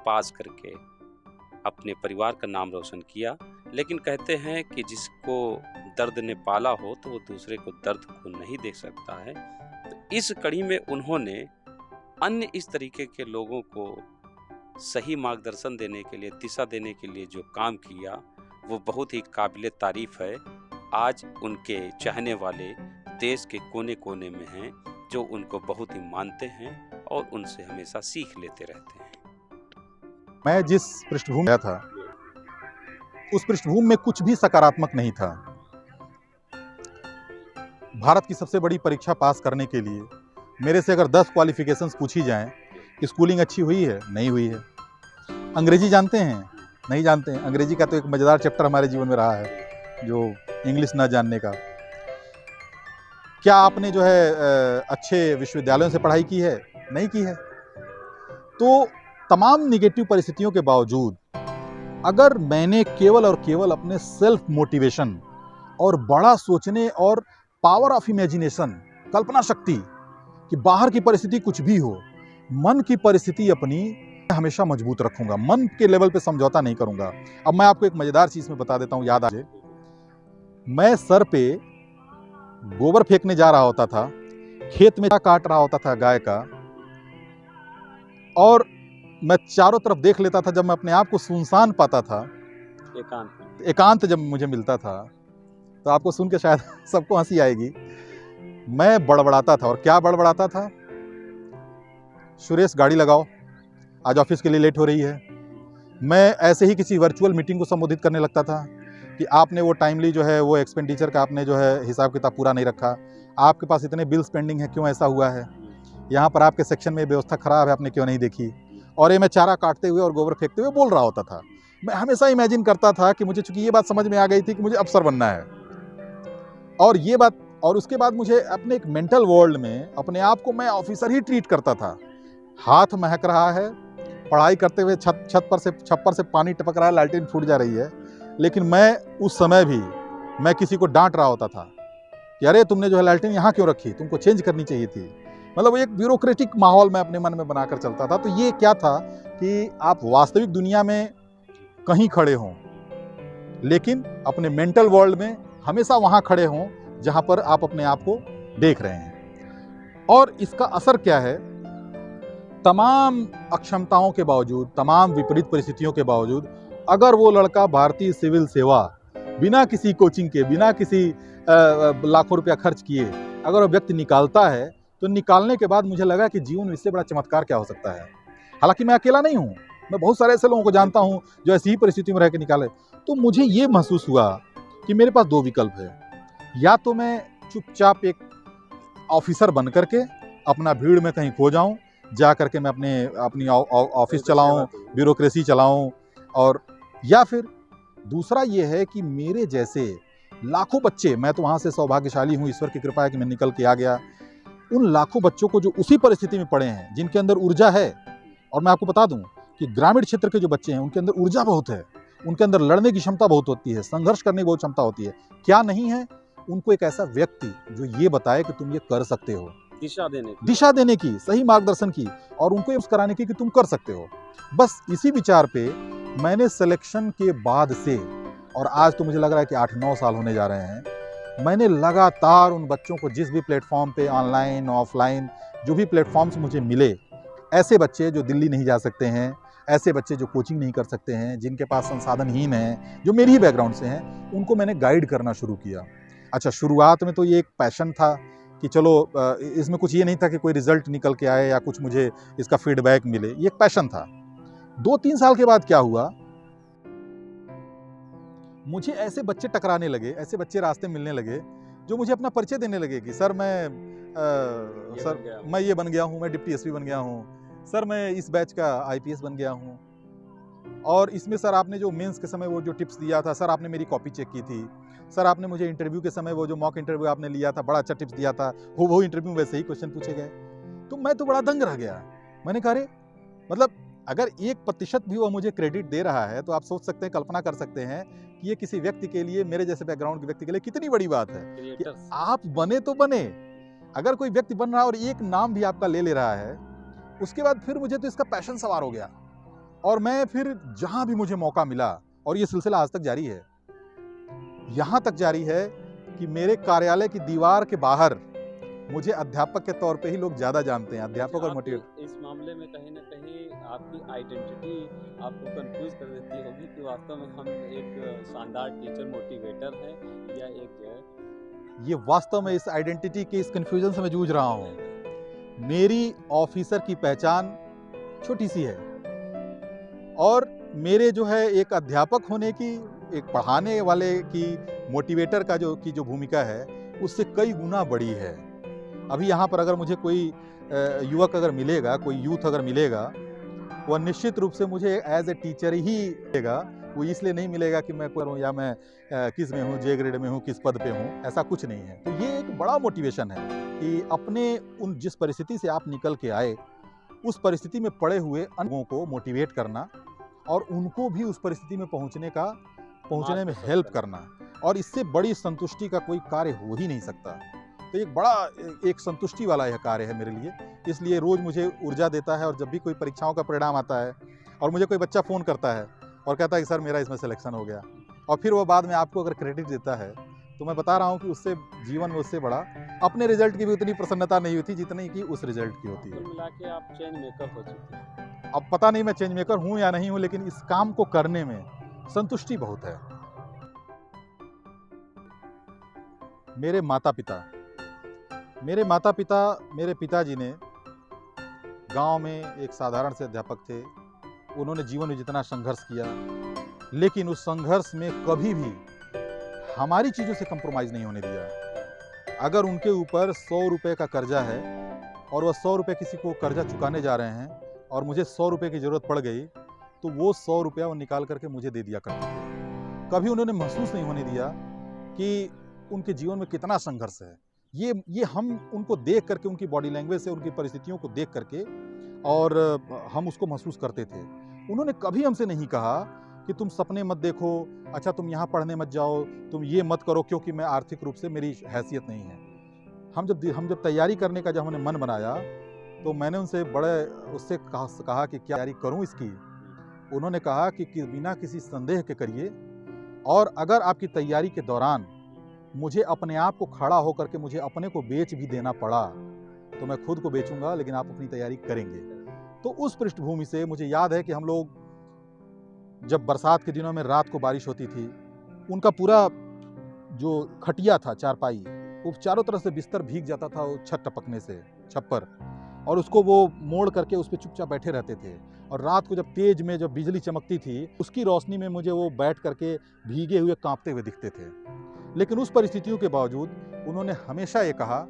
पास करके अपने परिवार का नाम रोशन किया। लेकिन कहते हैं कि जिसको दर्द ने पाला हो तो वो दूसरे को दर्द को नहीं देख सकता है। तो इस कड़ी में उन्होंने अन्य इस तरीके के लोगों को सही मार्गदर्शन देने के लिए, दिशा देने के लिए जो काम किया वो बहुत ही काबिले तारीफ है। आज उनके चाहने वाले देश के कोने कोने में हैं जो उनको बहुत ही मानते हैं और उनसे हमेशा सीख लेते रहते हैं। मैं जिस पृष्ठभूमि में था उस पृष्ठभूमि में कुछ भी सकारात्मक नहीं था। भारत की सबसे बड़ी परीक्षा पास करने के लिए मेरे से अगर 10 क्वालिफिकेशंस पूछी जाएं, स्कूलिंग अच्छी हुई है, नहीं हुई है। अंग्रेजी जानते हैं, नहीं जानते हैं। अंग्रेजी का तो एक मज़ेदार चैप्टर हमारे जीवन में रहा है, जो इंग्लिश ना जानने का। क्या आपने जो है अच्छे विश्वविद्यालयों से पढ़ाई की है? नहीं की है। तो तमाम निगेटिव परिस्थितियों के बावजूद अगर मैंने केवल और केवल अपने सेल्फ मोटिवेशन और बड़ा सोचने और पावर ऑफ इमेजिनेशन, कल्पना शक्ति, कि बाहर की परिस्थिति कुछ भी हो, मन की परिस्थिति अपनी हमेशा मजबूत रखूंगा, मन के लेवल पे समझौता नहीं करूंगा। अब मैं आपको एक मजेदार चीज में बता देता हूं, याद आ जाए। मैं सर पे गोबर फेंकने जा रहा होता था, खेत में काट रहा होता था गाय का, और मैं चारों तरफ देख लेता था। जब मैं अपने आप को सुनसान पाता था, एकांत जब मुझे मिलता था, तो आपको सुन के शायद सबको हंसी आएगी, मैं बड़बड़ाता था। और क्या बड़बड़ाता था? सुरेश गाड़ी लगाओ, आज ऑफिस के लिए लेट हो रही है। मैं ऐसे ही किसी वर्चुअल मीटिंग को संबोधित करने लगता था कि आपने वो टाइमली जो है वो एक्सपेंडिचर का आपने जो है हिसाब किताब पूरा नहीं रखा, आपके पास इतने बिल्स पेंडिंग है, क्यों ऐसा हुआ है, यहाँ पर आपके सेक्शन में व्यवस्था खराब है, आपने क्यों नहीं देखी। और ये मैं चारा काटते हुए और गोबर फेंकते हुए बोल रहा होता था। मैं हमेशा इमेजिन करता था कि मुझे, चूंकि ये बात समझ में आ गई थी कि मुझे अफसर बनना है, और ये बात, और उसके बाद मुझे अपने एक मेंटल वर्ल्ड में अपने आप को मैं ऑफिसर ही ट्रीट करता था। हाथ महक रहा है, पढ़ाई करते हुए छप्पर से पानी टपक रहा है, लालटेन फूट जा रही है, लेकिन मैं उस समय भी मैं किसी को डांट रहा होता था कि अरे तुमने जो है लालटेन यहाँ क्यों रखी, तुमको चेंज करनी चाहिए थी। मतलब एक ब्यूरोक्रेटिक माहौल मैं अपने मन में बनाकर चलता था। तो ये क्या था कि आप वास्तविक दुनिया में कहीं खड़े हों, लेकिन अपने मेंटल वर्ल्ड में हमेशा वहाँ खड़े हों जहाँ पर आप अपने आप को देख रहे हैं। और इसका असर क्या है तमाम अक्षमताओं के बावजूद, तमाम विपरीत परिस्थितियों के बावजूद, अगर वो लड़का भारतीय सिविल सेवा बिना किसी कोचिंग के, बिना किसी लाखों रुपया खर्च किए अगर वो व्यक्ति निकालता है, तो निकालने के बाद मुझे लगा कि जीवन में इससे बड़ा चमत्कार क्या हो सकता है। हालांकि मैं अकेला नहीं हूँ, मैं बहुत सारे ऐसे लोगों को जानता हूँ जो ऐसी ही परिस्थिति में रह के निकाले। तो मुझे ये महसूस हुआ कि मेरे पास दो विकल्प है, या तो मैं चुपचाप एक ऑफिसर बन करके अपना भीड़ में कहीं खो जाऊं, जा करके मैं अपनी ऑफिस चलाऊं, ब्यूरोक्रेसी चलाऊं, और या फिर दूसरा ये है कि मेरे जैसे लाखों बच्चे, मैं तो वहाँ से सौभाग्यशाली हूँ, ईश्वर की कृपा है कि मैं निकल के आ गया, उन लाखों बच्चों को जो उसी परिस्थिति में पड़े हैं, जिनके अंदर ऊर्जा है। और मैं आपको बता दूं कि ग्रामीण क्षेत्र के जो बच्चे हैं उनके अंदर ऊर्जा बहुत है, उनके अंदर लड़ने की क्षमता बहुत होती है, संघर्ष करने की बहुत क्षमता होती है। क्या नहीं है? उनको एक ऐसा व्यक्ति जो ये बताए कि तुम ये कर सकते हो, दिशा देने की, सही मार्गदर्शन की, और उनको ये कराने की कि तुम कर सकते हो। बस इसी विचार पे मैंने सिलेक्शन के बाद से, और आज तो मुझे लग रहा है कि 8-9 साल होने जा रहे हैं, मैंने लगातार उन बच्चों को जिस भी प्लेटफॉर्म पे, ऑनलाइन ऑफलाइन जो भी प्लेटफॉर्म्स मुझे मिले, ऐसे बच्चे जो दिल्ली नहीं जा सकते हैं, ऐसे बच्चे जो कोचिंग नहीं कर सकते हैं, जिनके पास संसाधनहीन हैं, जो मेरी ही बैकग्राउंड से हैं, उनको मैंने गाइड करना शुरू किया। अच्छा, शुरुआत में तो ये एक पैशन था कि चलो, इसमें कुछ ये नहीं था कि कोई रिजल्ट निकल के आए या कुछ मुझे इसका फीडबैक मिले, ये एक पैशन था। 2-3 साल के बाद क्या हुआ, मुझे ऐसे बच्चे टकराने लगे, ऐसे बच्चे रास्ते मिलने लगे जो मुझे अपना परिचय देने लगे कि सर मैं ये बन गया हूँ, मैं डिप्टी एसपी बन गया हूँ, सर मैं इस बैच का आईपीएस बन गया हूँ, और इसमें सर आपने जो मेंस के समय वो जो टिप्स दिया था, सर आपने मेरी कॉपी चेक की थी, सर आपने मुझे इंटरव्यू के समय वो जो मॉक इंटरव्यू आपने लिया था, बड़ा अच्छा टिप्स दिया था, वो इंटरव्यू में वैसे ही क्वेश्चन पूछे गए। तो मैं तो बड़ा दंग रह गया। मैंने कहा, मतलब अगर 1% भी वो मुझे क्रेडिट दे रहा है, तो आप सोच सकते हैं, कल्पना कर सकते हैं कि ये किसी व्यक्ति के लिए, मेरे जैसे बैकग्राउंड के व्यक्ति के लिए कितनी बड़ी बात है कि आप बने तो बने। अगर कोई व्यक्ति बन रहा है और एक नाम भी आपका ले रहा है, उसके बाद फिर मुझे तो इसका पैशन सवार हो गया, और मैं फिर जहां भी मुझे मौका मिला, और ये सिलसिला आज तक जारी है, यहां तक जारी है कि मेरे कार्यालय की दीवार के बाहर मुझे अध्यापक के तौर पे ही लोग ज्यादा जानते हैं, अध्यापक और मोटिवेटर। इस मामले में कहीं ना कहीं आपकी आइडेंटिटी आपको कंफ्यूज कर देती होगी कि वास्तव में हम एक शानदार टीचर मोटिवेटर हैं या एक, ये वास्तव में इस आइडेंटिटी के इस कंफ्यूजन से मैं जूझ रहा हूँ। मेरी ऑफिसर की पहचान छोटी सी है, और मेरे जो है एक अध्यापक होने की, एक पढ़ाने वाले की, मोटिवेटर का जो भूमिका है, उससे कई गुना बड़ी है। अभी यहाँ पर अगर मुझे कोई युवक अगर मिलेगा, कोई यूथ अगर मिलेगा, वह निश्चित रूप से मुझे एज ए टीचर ही मिलेगा। वो इसलिए नहीं मिलेगा कि मैं करूँ या मैं किस में हूँ, जे ग्रेड में हूँ, किस पद पे हूँ, ऐसा कुछ नहीं है। तो ये एक बड़ा मोटिवेशन है कि अपने उन जिस परिस्थिति से आप निकल के आए, उस परिस्थिति में पड़े हुए लोगों को मोटिवेट करना, और उनको भी उस परिस्थिति में पहुँचने में हेल्प करना, और इससे बड़ी संतुष्टि का कोई कार्य हो ही नहीं सकता। तो एक बड़ा एक संतुष्टि वाला यह कार्य है मेरे लिए, इसलिए रोज़ मुझे ऊर्जा देता है। और जब भी कोई परीक्षाओं का परिणाम आता है और मुझे कोई बच्चा फ़ोन करता है और कहता है कि सर मेरा इसमें सिलेक्शन हो गया, और फिर वो बाद में आपको अगर क्रेडिट देता है, तो मैं बता रहा हूँ कि उससे जीवन में उससे बड़ा अपने रिजल्ट की भी उतनी प्रसन्नता नहीं होती जितनी कि उस रिजल्ट की होती है। मिला के आप चेंज मेकर हो चुके हैं। अब पता नहीं मैं चेंज मेकर हूँ या नहीं हूँ, लेकिन इस काम को करने में संतुष्टि बहुत है। मेरे पिताजी ने गांव में एक साधारण से अध्यापक थे। उन्होंने जीवन में जितना संघर्ष किया, लेकिन उस संघर्ष में कभी भी हमारी चीज़ों से कंप्रोमाइज़ नहीं होने दिया। अगर उनके ऊपर 100 रुपये का कर्जा है और वह 100 रुपये किसी को कर्जा चुकाने जा रहे हैं, और मुझे 100 रुपये की ज़रूरत पड़ गई, तो वो 100 रुपया वो निकाल करके मुझे दे दिया करते थे। कभी उन्होंने महसूस नहीं होने दिया कि उनके जीवन में कितना संघर्ष है। ये हम उनको देख करके, उनकी बॉडी लैंग्वेज से, उनकी परिस्थितियों को देख करके, और हम उसको महसूस करते थे। उन्होंने कभी हमसे नहीं कहा कि तुम सपने मत देखो, अच्छा तुम यहाँ पढ़ने मत जाओ, तुम ये मत करो क्योंकि मैं आर्थिक रूप से मेरी हैसियत नहीं है। हम जब तैयारी करने का जब हमने मन बनाया, तो मैंने उनसे उससे कहा कि क्या तैयारी करूँ इसकी। उन्होंने कहा कि बिना किसी संदेह के करिए, और अगर आपकी तैयारी के दौरान मुझे अपने आप को खड़ा होकर के मुझे अपने को बेच भी देना पड़ा, तो मैं खुद को बेचूंगा, लेकिन आप अपनी तैयारी करेंगे। तो उस पृष्ठभूमि से मुझे याद है कि हम लोग जब बरसात के दिनों में रात को बारिश होती थी, उनका पूरा जो खटिया था, चारपाई, वो चारों तरफ से बिस्तर भीग जाता था वो छत टपकने से, छप्पर, और उसको वो मोड़ करके उस पर चुपचाप बैठे रहते थे। और रात को जब तेज में जब बिजली चमकती थी, उसकी रोशनी में मुझे वो बैठ करके भीगे हुए कांपते हुए दिखते थे। लेकिन उस परिस्थितियों के बावजूद उन्होंने हमेशा ये कहा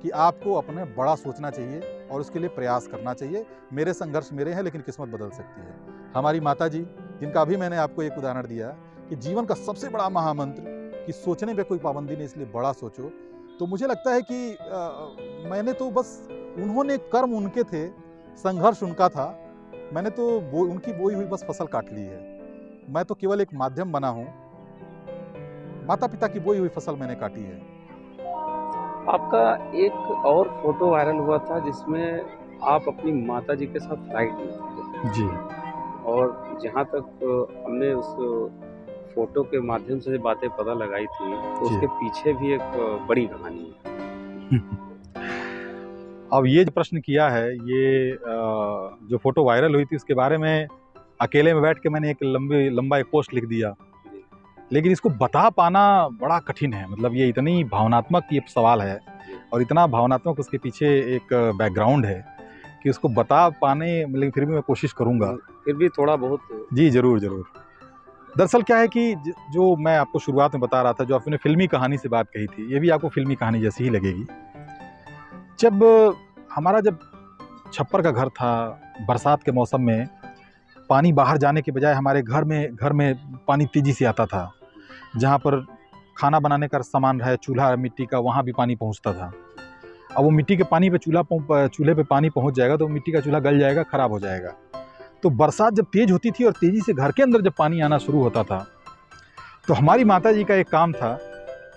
कि आपको अपने बड़ा सोचना चाहिए और उसके लिए प्रयास करना चाहिए। मेरे संघर्ष मेरे हैं, लेकिन किस्मत बदल सकती है। हमारी माता जी, जिनका अभी मैंने आपको एक उदाहरण दिया कि जीवन का सबसे बड़ा महामंत्र कि सोचने पे कोई पाबंदी नहीं, इसलिए बड़ा सोचो। तो मुझे लगता है कि मैंने तो बस, उन्होंने कर्म उनके थे, संघर्ष उनका था, मैंने तो उनकी बोई हुई बस फसल काट ली है। मैं तो केवल एक माध्यम बना हूँ, माता पिता की बोई हुई फसल मैंने काटी है। आपका एक और फोटो वायरल हुआ था जिसमें आप अपनी माताजी के साथ फ्लाइट में थे। जी। और जहाँ तक हमने उस फोटो के माध्यम से बातें पता लगाई थी, तो जी। उसके पीछे भी एक बड़ी कहानी है। अब ये जो प्रश्न किया है, ये जो फोटो वायरल हुई थी उसके बारे में अकेले में बैठ के मैंने एक लंबा एक पोस्ट लिख दिया, लेकिन इसको बता पाना बड़ा कठिन है। मतलब ये इतनी भावनात्मक ये सवाल है और इतना भावनात्मक उसके पीछे एक बैकग्राउंड है कि उसको बता पाने, मतलब फिर भी मैं कोशिश करूँगा। फिर भी थोड़ा बहुत। जी ज़रूर ज़रूर। दरअसल क्या है कि जो मैं आपको शुरुआत में बता रहा था, जो आपने फिल्मी कहानी से बात कही थी, ये भी आपको फिल्मी कहानी जैसी ही लगेगी। जब हमारा छप्पर का घर था, बरसात के मौसम में पानी बाहर जाने के बजाय हमारे घर में पानी तेज़ी से आता था। जहाँ पर खाना बनाने का सामान है, चूल्हा मिट्टी का, वहाँ भी पानी पहुँचता था। अब वो मिट्टी के पानी पे चूल्हे पे पानी पहुँच जाएगा तो मिट्टी का चूल्हा गल जाएगा, ख़राब हो जाएगा। तो बरसात जब तेज़ होती थी और तेज़ी से घर के अंदर जब पानी आना शुरू होता था, तो हमारी माताजी का एक काम था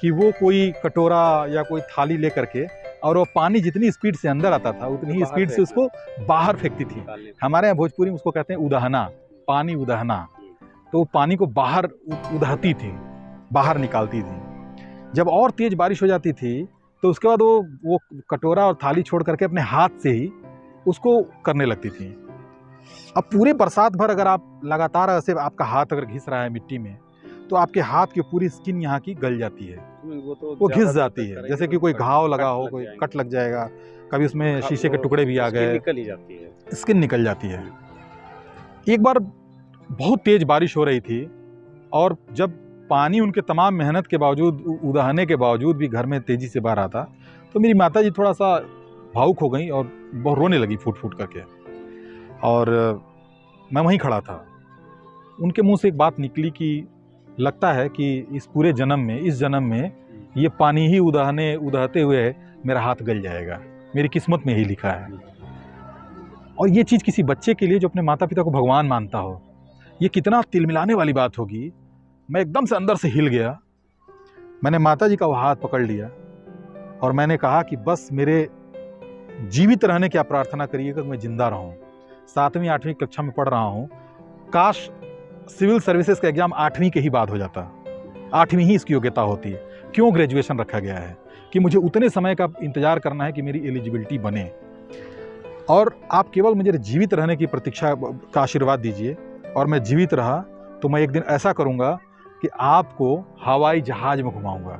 कि वो कोई कटोरा या कोई थाली ले करके, और वो पानी जितनी स्पीड से अंदर आता था उतनी ही स्पीड से उसको बाहर फेंकती थी। हमारे यहाँ भोजपुरी में उसको कहते हैं उदाहना, पानी उदाहना। तो वो पानी को बाहर उदाहती थी, बाहर निकालती थी। जब और तेज़ बारिश हो जाती थी तो उसके बाद वो कटोरा और थाली छोड़ करके अपने हाथ से ही उसको करने लगती थी। अब पूरे बरसात भर अगर आप लगातार ऐसे आपका हाथ अगर घिस रहा है मिट्टी में, तो आपके हाथ की पूरी स्किन यहाँ की गल जाती है, वो घिस जाती है। जैसे कि कोई घाव लगा हो, कोई कट लग जाएगा। कभी उसमें शीशे के टुकड़े भी आ गए, निकल ही जाती है, स्किन निकल जाती है। एक बार बहुत तेज बारिश हो रही थी और जब पानी उनके तमाम मेहनत के बावजूद, उदाहने के बावजूद भी घर में तेजी से बाहर आता, तो मेरी माताजी थोड़ा सा भावुक हो गई और बहुत रोने लगी फूट फूट करके। और मैं वहीं खड़ा था। उनके मुंह से एक बात निकली कि लगता है कि इस पूरे जन्म में, इस जन्म में ये पानी ही उदाहते हुए मेरा हाथ गल जाएगा, मेरी किस्मत में ही लिखा है। और ये चीज़ किसी बच्चे के लिए जो अपने माता पिता को भगवान मानता हो, ये कितना तिलमिलाने वाली बात होगी। मैं एकदम से अंदर से हिल गया। मैंने माताजी का वो हाथ पकड़ लिया और मैंने कहा कि बस मेरे जीवित रहने की आप प्रार्थना करिएगा कि मैं जिंदा रहूं। 7वीं 8वीं कक्षा में पढ़ रहा हूं। काश सिविल सर्विसेज का एग्जाम 8वीं के ही बाद हो जाता, 8वीं ही इसकी योग्यता होती है। क्यों ग्रेजुएशन रखा गया है कि मुझे उतने समय का इंतजार करना है कि मेरी एलिजिबिलिटी बने। और आप केवल मुझे जीवित रहने की प्रतीक्षा का आशीर्वाद दीजिए, और मैं जीवित रहा तो मैं एक दिन ऐसा करूंगा कि आपको हवाई जहाज में घुमाऊंगा।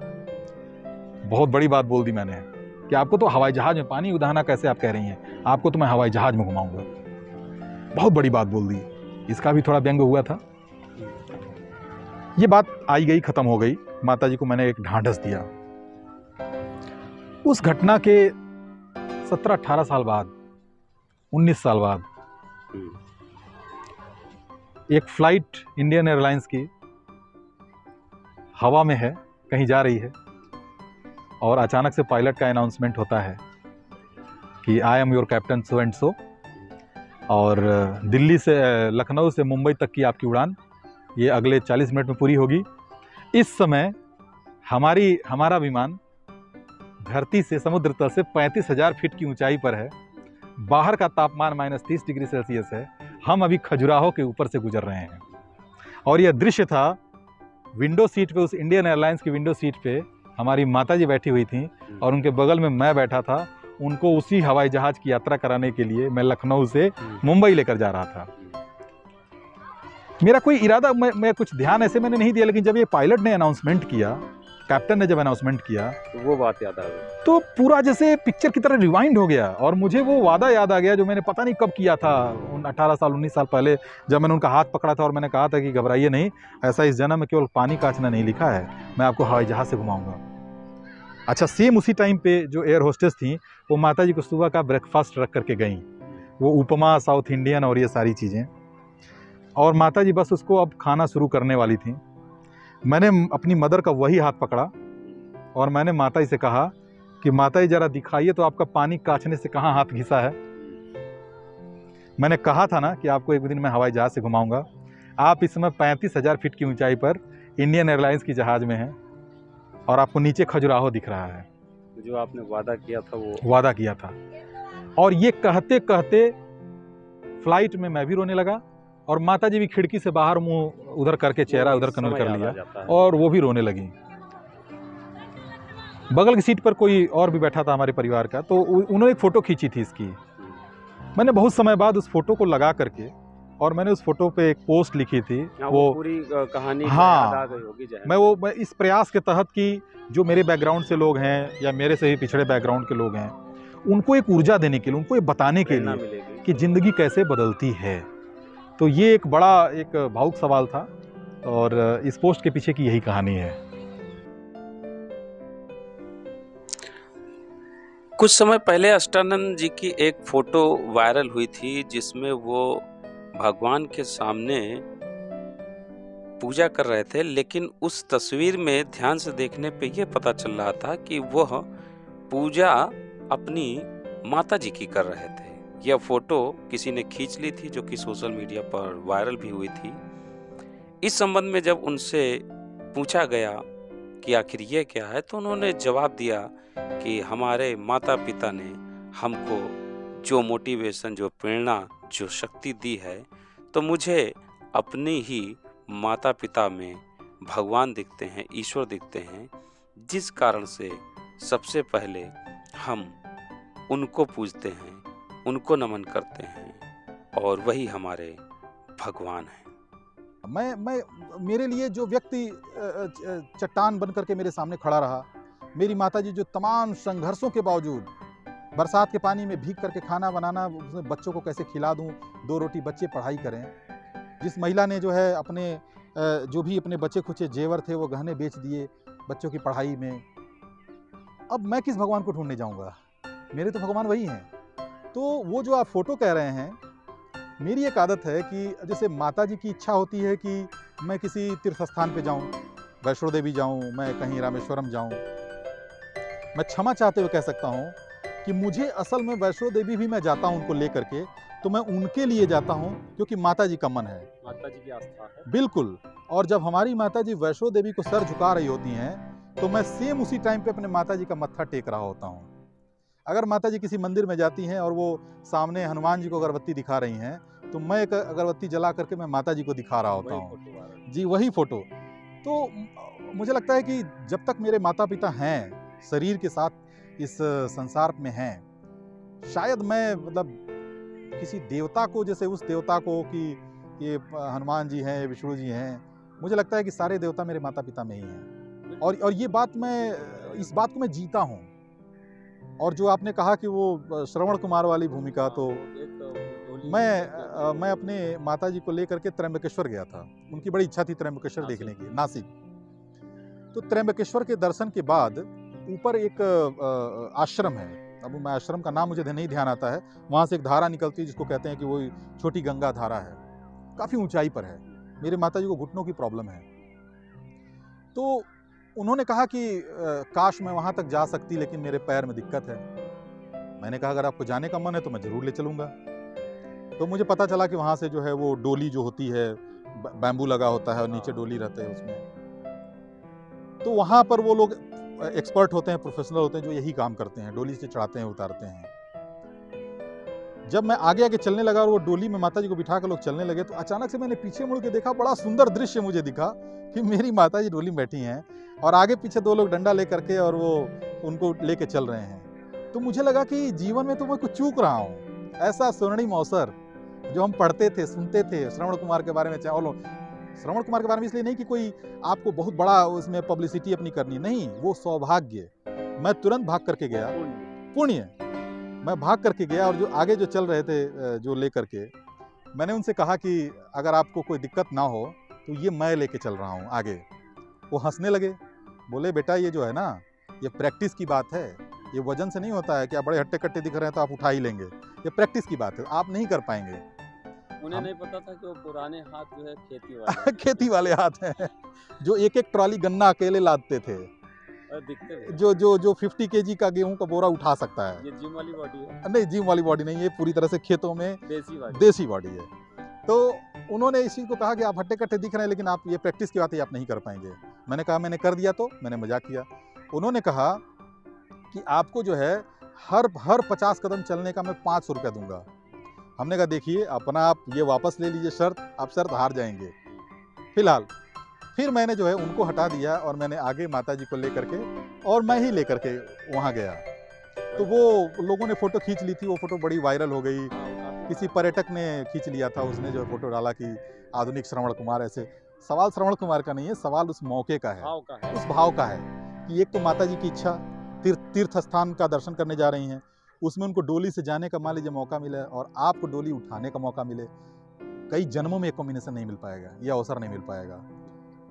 बहुत बड़ी बात बोल दी मैंने कि आपको तो हवाई जहाज में, पानी उदाहना कैसे आप कह रही हैं, आपको तो मैं हवाई जहाज में घुमाऊंगा। बहुत बड़ी बात बोल दी। इसका भी थोड़ा व्यंग हुआ था। ये बात आई गई, खत्म हो गई। माताजी को मैंने एक ढांढस दिया। उस घटना के 17-18 साल बाद, 19 साल बाद, एक फ्लाइट इंडियन एयरलाइंस की हवा में है, कहीं जा रही है, और अचानक से पायलट का अनाउंसमेंट होता है कि I am your captain so and so, और दिल्ली से, लखनऊ से मुंबई तक की आपकी उड़ान ये अगले 40 मिनट में पूरी होगी। इस समय हमारा विमान धरती से, समुद्र तल से 35,000 फीट की ऊंचाई पर है। बाहर का तापमान -30 डिग्री सेल्सियस है। हम अभी खजुराहो के ऊपर से गुजर रहे हैं। और यह दृश्य था विंडो सीट पे, उस इंडियन एयरलाइंस की विंडो सीट पे हमारी माताजी बैठी हुई थी और उनके बगल में मैं बैठा था, उनको उसी हवाई जहाज की यात्रा कराने के लिए मैं लखनऊ से मुंबई लेकर जा रहा था। मेरा कोई इरादा, मैं कुछ ध्यान ऐसे मैंने नहीं दिया, लेकिन जब ये पायलट ने अनाउंसमेंट किया, कैप्टन ने जब अनाउंसमेंट किया, वो बात याद आ गई। तो पूरा जैसे पिक्चर की तरह रिवाइंड हो गया और मुझे वो वादा याद आ गया जो मैंने पता नहीं कब किया था, 18 साल 19 साल पहले, जब मैंने उनका हाथ पकड़ा था और मैंने कहा था कि घबराइए नहीं, ऐसा इस जन्म में केवल पानी काचना नहीं लिखा है, मैं आपको हवाई जहाज से घुमाऊंगा। अच्छा, सेम उसी टाइम पे जो एयर होस्टेस थी वो माता जी को सुबह का ब्रेकफास्ट रख करके गई, वो उपमा साउथ इंडियन और ये सारी चीज़ें, और माता जी बस उसको अब खाना शुरू करने वाली थी। मैंने अपनी मदर का वही हाथ पकड़ा और मैंने माता जी से कहा कि माता जी जरा दिखाइए तो आपका पानी काचने से कहाँ हाथ घिसा है। मैंने कहा था ना कि आपको एक दिन मैं हवाई जहाज से घुमाऊंगा। आप इस समय 35,000 फीट की ऊंचाई पर इंडियन एयरलाइंस की जहाज में हैं और आपको नीचे खजुराहो दिख रहा है। जो आपने वादा किया था वो वादा किया था। और ये कहते कहते फ्लाइट में मैं भी रोने लगा और माता जी भी खिड़की से बाहर मुंह उधर करके, चेहरा उधर कन्वर्ट कर लिया और वो भी रोने लगी। बगल की सीट पर कोई और भी बैठा था हमारे परिवार का, तो उन्होंने एक फ़ोटो खींची थी इसकी। मैंने बहुत समय बाद उस फोटो को लगा करके और मैंने उस फोटो पे एक पोस्ट लिखी थी। वो पूरी कहानी हाँ, याद आ गई होगी। मैं इस प्रयास के तहत कि जो मेरे बैकग्राउंड से लोग हैं या मेरे से ही पिछड़े बैकग्राउंड के लोग हैं, उनको एक ऊर्जा देने के लिए, उनको ये बताने के लिए कि ज़िंदगी कैसे बदलती है। तो ये एक बड़ा एक भावुक सवाल था और इस पोस्ट के पीछे की यही कहानी है। कुछ समय पहले अष्टानंद जी की एक फोटो वायरल हुई थी जिसमें वो भगवान के सामने पूजा कर रहे थे, लेकिन उस तस्वीर में ध्यान से देखने पे ये पता चल रहा था कि वह पूजा अपनी माता जी की कर रहे थे। यह फोटो किसी ने खींच ली थी जो कि सोशल मीडिया पर वायरल भी हुई थी। इस संबंध में जब उनसे पूछा गया कि आखिर ये क्या है, तो उन्होंने जवाब दिया कि हमारे माता पिता ने हमको जो मोटिवेशन, जो प्रेरणा, जो शक्ति दी है, तो मुझे अपने ही माता पिता में भगवान दिखते हैं, ईश्वर दिखते हैं, जिस कारण से सबसे पहले हम उनको पूजते हैं, उनको नमन करते हैं और वही हमारे भगवान हैं। मेरे लिए जो व्यक्ति चट्टान बन करके मेरे सामने खड़ा रहा, मेरी माताजी जो तमाम संघर्षों के बावजूद बरसात के पानी में भीग करके खाना बनाना, उसमें बच्चों को कैसे खिला दूं, 2 रोटी बच्चे पढ़ाई करें, जिस महिला ने जो है अपने जो भी अपने बच्चे खुचे जेवर थे वो गहने बेच दिए बच्चों की पढ़ाई में, अब मैं किस भगवान को ढूंढने जाऊंगा? मेरे तो भगवान वही हैं। तो वो जो आप फोटो कह रहे हैं, मेरी एक आदत है कि जैसे माता जी की इच्छा होती है कि मैं किसी तीर्थ स्थान पे जाऊं, वैष्णो देवी जाऊं, मैं कहीं रामेश्वरम जाऊं, मैं क्षमा चाहते हुए कह सकता हूं कि मुझे असल में वैष्णो देवी भी मैं जाता हूं उनको लेकर के, तो मैं उनके लिए जाता हूं क्योंकि माता जी का मन है, माता जी की आस्था है। बिल्कुल। और जब हमारी माता जी वैष्णो देवी को सर झुका रही होती हैं, तो मैं सेम उसी टाइम पे अपने माता जी का मत्था टेक रहा होता हूँ। अगर माता जी किसी मंदिर में जाती हैं और वो सामने हनुमान जी को अगरबत्ती दिखा रही हैं, तो मैं एक अगरबत्ती जला करके मैं माता जी को दिखा रहा होता हूँ। जी, वही फोटो। तो मुझे लगता है कि जब तक मेरे माता पिता हैं, शरीर के साथ इस संसार में हैं, शायद मैं मतलब किसी देवता को, जैसे उस देवता को कि ये हनुमान जी हैं, विष्णु जी हैं, मुझे लगता है कि सारे देवता मेरे माता पिता में ही हैं। और ये बात इस बात को मैं जीता हूँ। और जो आपने कहा कि वो श्रवण कुमार वाली भूमिका, तो मैं अपने माता जी को लेकर के त्र्यंबकेश्वर गया था। उनकी बड़ी इच्छा थी त्र्यंबकेश्वर देखने की, नासिक। तो त्र्यंबकेश्वर के दर्शन के बाद ऊपर एक आश्रम है, अब मैं आश्रम का नाम मुझे नहीं ध्यान आता है, वहाँ से एक धारा निकलती है जिसको कहते हैं कि वो छोटी गंगा धारा है, काफ़ी ऊंचाई पर है। मेरे माता जी को घुटनों की प्रॉब्लम है, तो उन्होंने कहा कि काश मैं वहाँ तक जा सकती, लेकिन मेरे पैर में दिक्कत है। मैंने कहा अगर आपको जाने का मन है तो मैं ज़रूर ले चलूँगा। तो मुझे पता चला कि वहाँ से जो है वो डोली जो होती है, बैम्बू लगा होता है और नीचे डोली रहते हैं उसमें, तो वहाँ पर वो लोग एक्सपर्ट होते हैं, प्रोफेशनल होते हैं, जो यही काम करते हैं, डोली से चढ़ाते हैं, उतारते हैं। जब मैं आगे आगे चलने लगा और वो डोली में माता जी को बिठा कर लोग चलने लगे, तो अचानक से मैंने पीछे मुड़ के देखा, बड़ा सुंदर दृश्य मुझे दिखा कि मेरी माता जी डोली में बैठी हैं और आगे पीछे 2 लोग डंडा लेकर के और वो उनको लेके चल रहे हैं। तो मुझे लगा कि जीवन में तो मैं कुछ चूक रहा हूँ। ऐसा स्वर्णिम अवसर जो हम पढ़ते थे, सुनते थे श्रवण कुमार के बारे में, चाहे और श्रवण कुमार के बारे में इसलिए नहीं कि कोई आपको बहुत बड़ा उसमें पब्लिसिटी अपनी करनी, नहीं, वो सौभाग्य। मैं तुरंत भाग करके गया, पुण्य, मैं भाग करके गया और जो आगे जो चल रहे थे जो लेकर के, मैंने उनसे कहा कि अगर आपको कोई दिक्कत ना हो तो ये मैं लेके चल रहा हूँ आगे। वो हंसने लगे, बोले बेटा ये जो है ना, ये प्रैक्टिस की बात है, ये वजन से नहीं होता है कि आप बड़े हट्टे कट्टे दिख रहे हैं तो आप उठा ही लेंगे, ये प्रैक्टिस की बात है, आप नहीं कर पाएंगे। उन्हें नहीं पता था कि वो पुराने हाथ जो है खेती वाले खेती वाले हाथ हैं जो एक एक ट्रॉली गन्ना अकेले लादते थे, और दिखते भी हैं। जो 50 केजी का गेहूं का बोरा उठा सकता है। ये जिम वाली बॉडी है, नहीं, जिम वाली बॉडी नहीं है, पूरी तरह से खेतों में देसी बॉडी बॉडी है। तो उन्होंने इस चीज़ को कहा कि आप हट्टे कट्टे दिख रहे हैं लेकिन आप ये प्रैक्टिस की बात है, आप नहीं कर पाएंगे। मैंने कहा मैंने कर दिया, तो मैंने मजाक किया। उन्होंने कहा कि आपको जो है हर 50 कदम चलने का मैं 500 रुपया दूंगा। हमने कहा देखिए अपना आप ये वापस ले लीजिए शर्त, आप शर्त हार जाएंगे फिलहाल। फिर मैंने जो है उनको हटा दिया और मैंने आगे माता जी को लेकर के, और मैं ही लेकर के वहाँ गया। तो वो लोगों ने फ़ोटो खींच ली थी, वो फ़ोटो बड़ी वायरल हो गई। किसी पर्यटक ने खींच लिया था, उसने जो फ़ोटो डाला कि आधुनिक श्रवण कुमार ऐसे। सवाल श्रवण कुमार का नहीं है, सवाल उस मौके का है, उस भाव का है कि एक तो माता जी की इच्छा, तीर्थ स्थान का दर्शन करने जा रही हैं, उसमें उनको डोली से जाने का मान लीजिए मौका मिले और आपको डोली उठाने का मौका मिले। कई जन्मों में एक कॉम्बिनेशन नहीं मिल पाएगा, ये अवसर नहीं मिल पाएगा।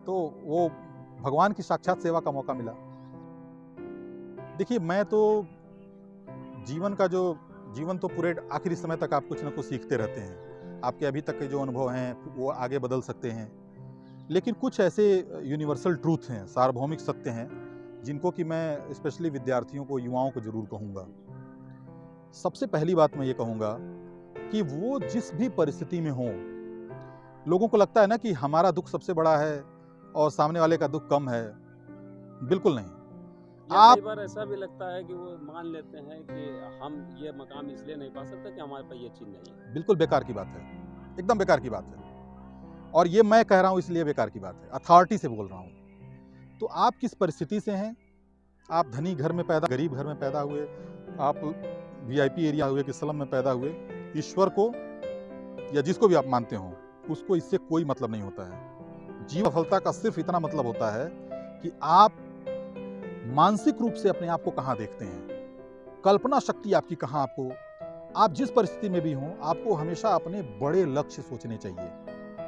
तो वो भगवान की साक्षात सेवा का मौका मिला। देखिए मैं तो जीवन तो पूरे आखिरी समय तक आप कुछ ना कुछ सीखते रहते हैं। आपके अभी तक के जो अनुभव हैं वो आगे बदल सकते हैं, लेकिन कुछ ऐसे यूनिवर्सल ट्रूथ हैं, सार्वभौमिक सत्य हैं, जिनको कि मैं स्पेशली विद्यार्थियों को, युवाओं को जरूर कहूँगा। सबसे पहली बात मैं ये कहूँगा कि वो जिस भी परिस्थिति में हों, लोगों को लगता है ना कि हमारा दुख सबसे बड़ा है और सामने वाले का दुख कम है। बिल्कुल नहीं। कई बार ऐसा भी लगता है कि वो मान लेते हैं कि हम ये मकाम इसलिए नहीं पा सकते कि हमारे पास ये चीज़ नहीं है। बिल्कुल बेकार की बात है, एकदम बेकार की बात है। और ये मैं कह रहा हूँ इसलिए बेकार की बात है, अथॉरिटी से बोल रहा हूँ। तो आप किस परिस्थिति से हैं, आप धनी घर में पैदा, गरीब घर में पैदा हुए, आप वीआईपी एरिया हुए कि स्लम में पैदा हुए, ईश्वर को या जिसको भी आप मानते हो, उसको इससे कोई मतलब नहीं होता है। जीवन सफलता का सिर्फ इतना मतलब होता है कि आप मानसिक रूप से अपने आप को कहाँ देखते हैं, कल्पना शक्ति आपकी कहाँ, आपको, आप जिस परिस्थिति में भी हों, आपको हमेशा अपने बड़े लक्ष्य सोचने चाहिए,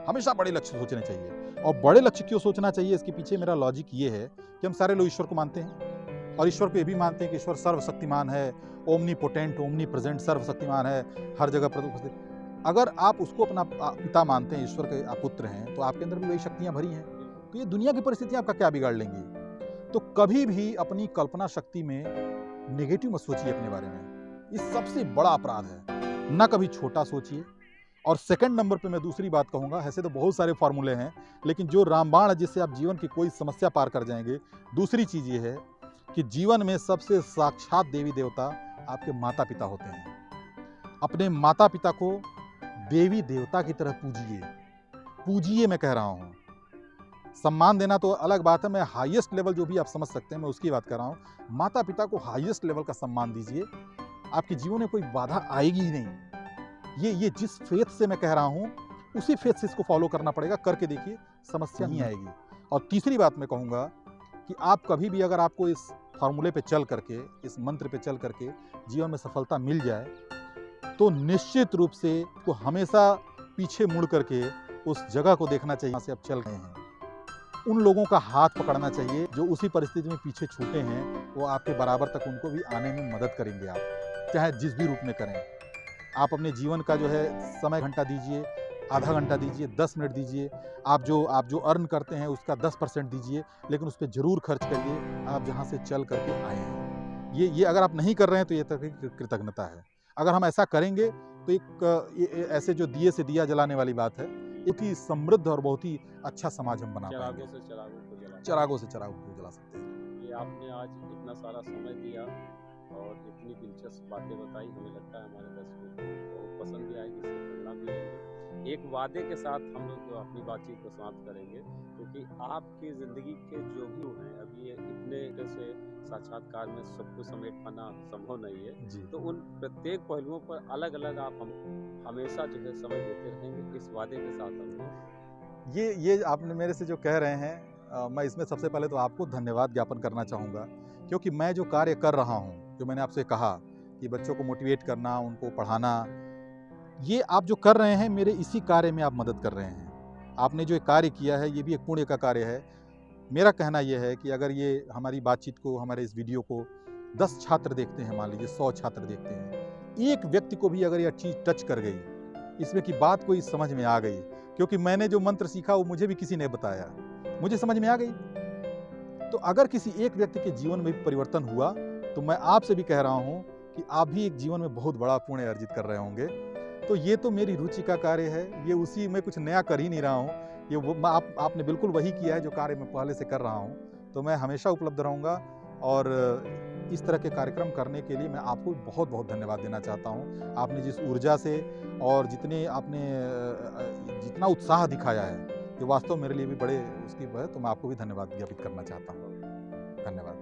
हमेशा बड़े लक्ष्य सोचने चाहिए। और बड़े लक्ष्य क्यों सोचना चाहिए, इसके पीछे मेरा लॉजिक ये है कि हम सारे लोग ईश्वर को मानते हैं और ईश्वर को ये भी मानते हैं कि ईश्वर सर्वशक्तिमान है, ओमनीपोटेंट, ओमनी प्रेजेंट, सर्वशक्तिमान है, हर जगह पर उपस्थित। अगर आप उसको अपना पिता मानते हैं, ईश्वर के आप पुत्र हैं, तो आपके अंदर भी वही शक्तियां भरी हैं। तो ये दुनिया की परिस्थितियां आपका क्या बिगाड़ लेंगी। तो कभी भी अपनी कल्पना शक्ति में नेगेटिव मत सोचिए अपने बारे में, ये सबसे बड़ा अपराध है। ना कभी छोटा सोचिए। और सेकंड नंबर पे मैं दूसरी बात कहूँगा, ऐसे तो बहुत सारे फार्मूले हैं, लेकिन जो रामबाण है जिससे आप जीवन की कोई समस्या पार कर जाएंगे, दूसरी चीज़ ये है कि जीवन में सबसे साक्षात देवी देवता आपके माता पिता होते हैं। अपने माता पिता को देवी देवता की तरह पूजिए, मैं कह रहा हूँ। सम्मान देना तो अलग बात है, मैं हाईएस्ट लेवल जो भी आप समझ सकते हैं मैं उसकी बात कर रहा हूँ। माता पिता को हाईएस्ट लेवल का सम्मान दीजिए, आपके जीवन में कोई बाधा आएगी ही नहीं। ये जिस फेथ से मैं कह रहा हूँ, उसी फेथ से इसको फॉलो करना पड़ेगा, करके देखिए समस्या नहीं आएगी। और तीसरी बात मैं कहूँगा कि आप कभी भी अगर आपको इस फॉर्मूले पे चल करके, इस मंत्र पे चल करके जीवन में सफलता मिल जाए, तो निश्चित रूप से को हमेशा पीछे मुड़ करके उस जगह को देखना चाहिए जहाँ से आप चल रहे हैं। उन लोगों का हाथ पकड़ना चाहिए जो उसी परिस्थिति में पीछे छूटे हैं, वो आपके बराबर तक उनको भी आने में मदद करेंगे। आप चाहे जिस भी रूप में करें, आप अपने जीवन का जो है समय घंटा दीजिए, आधा घंटा दीजिए, 10 मिनट दीजिए, आप जो अर्न करते हैं उसका 10% दीजिए, लेकिन उस पर जरूर खर्च करिए आप जहाँ से चल करके आए हैं। ये अगर आप नहीं कर रहे हैं तो ये कृतज्ञता है। अगर हम ऐसा करेंगे तो एक ऐसे जो दिए से दिया जलाने वाली बात है, एक ही समृद्ध और बहुत ही अच्छा समाज हम बना पाएंगे। चरागों से चरागों को जला सकते हैं। ये आपने आज इतना सारा समय दिया और इतनी दिलचस्प बातें बताई, हमें लगता है हमारे दर्शकों को बहुत पसंद भी आएगी, इससे प्रेरणा भी लेंगे। एक वादे के साथ हम लोग अपनी बातचीत को समाप्त करेंगे, क्योंकि आपकी ज़िंदगी के जो भी हैं, अभी ये इतने से साक्षात्कार में सब कुछ समेट पाना संभव नहीं है। जी। तो उन प्रत्येक पहलुओं पर अलग-अलग आप हम हमेशा जो है समय देते रहेंगे, इस वादे के साथ हम लोग ये आपने मेरे से जो कह रहे हैं, मैं इसमें सबसे पहले तो आपको धन्यवाद ज्ञापन करना चाहूँगा, क्योंकि मैं जो कार्य कर रहा हूँ, जो मैंने आपसे कहा कि बच्चों को मोटिवेट करना, उनको पढ़ाना, ये आप जो कर रहे हैं, मेरे इसी कार्य में आप मदद कर रहे हैं। आपने जो एक कार्य किया है, ये भी एक पुण्य का कार्य है। मेरा कहना ये है कि अगर ये हमारी बातचीत को, हमारे इस वीडियो को 10 छात्र देखते हैं, मान लीजिए 100 छात्र देखते हैं, एक व्यक्ति को भी अगर यह चीज़ टच कर गई, इसमें की बात कोई समझ में आ गई, क्योंकि मैंने जो मंत्र सीखा वो मुझे भी किसी ने बताया, मुझे समझ में आ गई। तो अगर किसी एक व्यक्ति के जीवन में भी परिवर्तन हुआ, तो मैं आपसे भी कह रहा हूँ कि आप भी एक जीवन में बहुत बड़ा पुण्य अर्जित कर रहे होंगे। तो ये तो मेरी रुचि का कार्य है, ये उसी में कुछ नया कर ही नहीं रहा हूँ, ये वो आपने बिल्कुल वही किया है जो कार्य मैं पहले से कर रहा हूँ। तो मैं हमेशा उपलब्ध रहूँगा, और इस तरह के कार्यक्रम करने के लिए मैं आपको बहुत बहुत धन्यवाद देना चाहता हूँ। आपने जिस ऊर्जा से और जितना उत्साह दिखाया है, ये वास्तव मेरे लिए भी बड़े उसकी है, तो मैं आपको भी धन्यवाद ज्ञापित करना चाहता हूँ। धन्यवाद।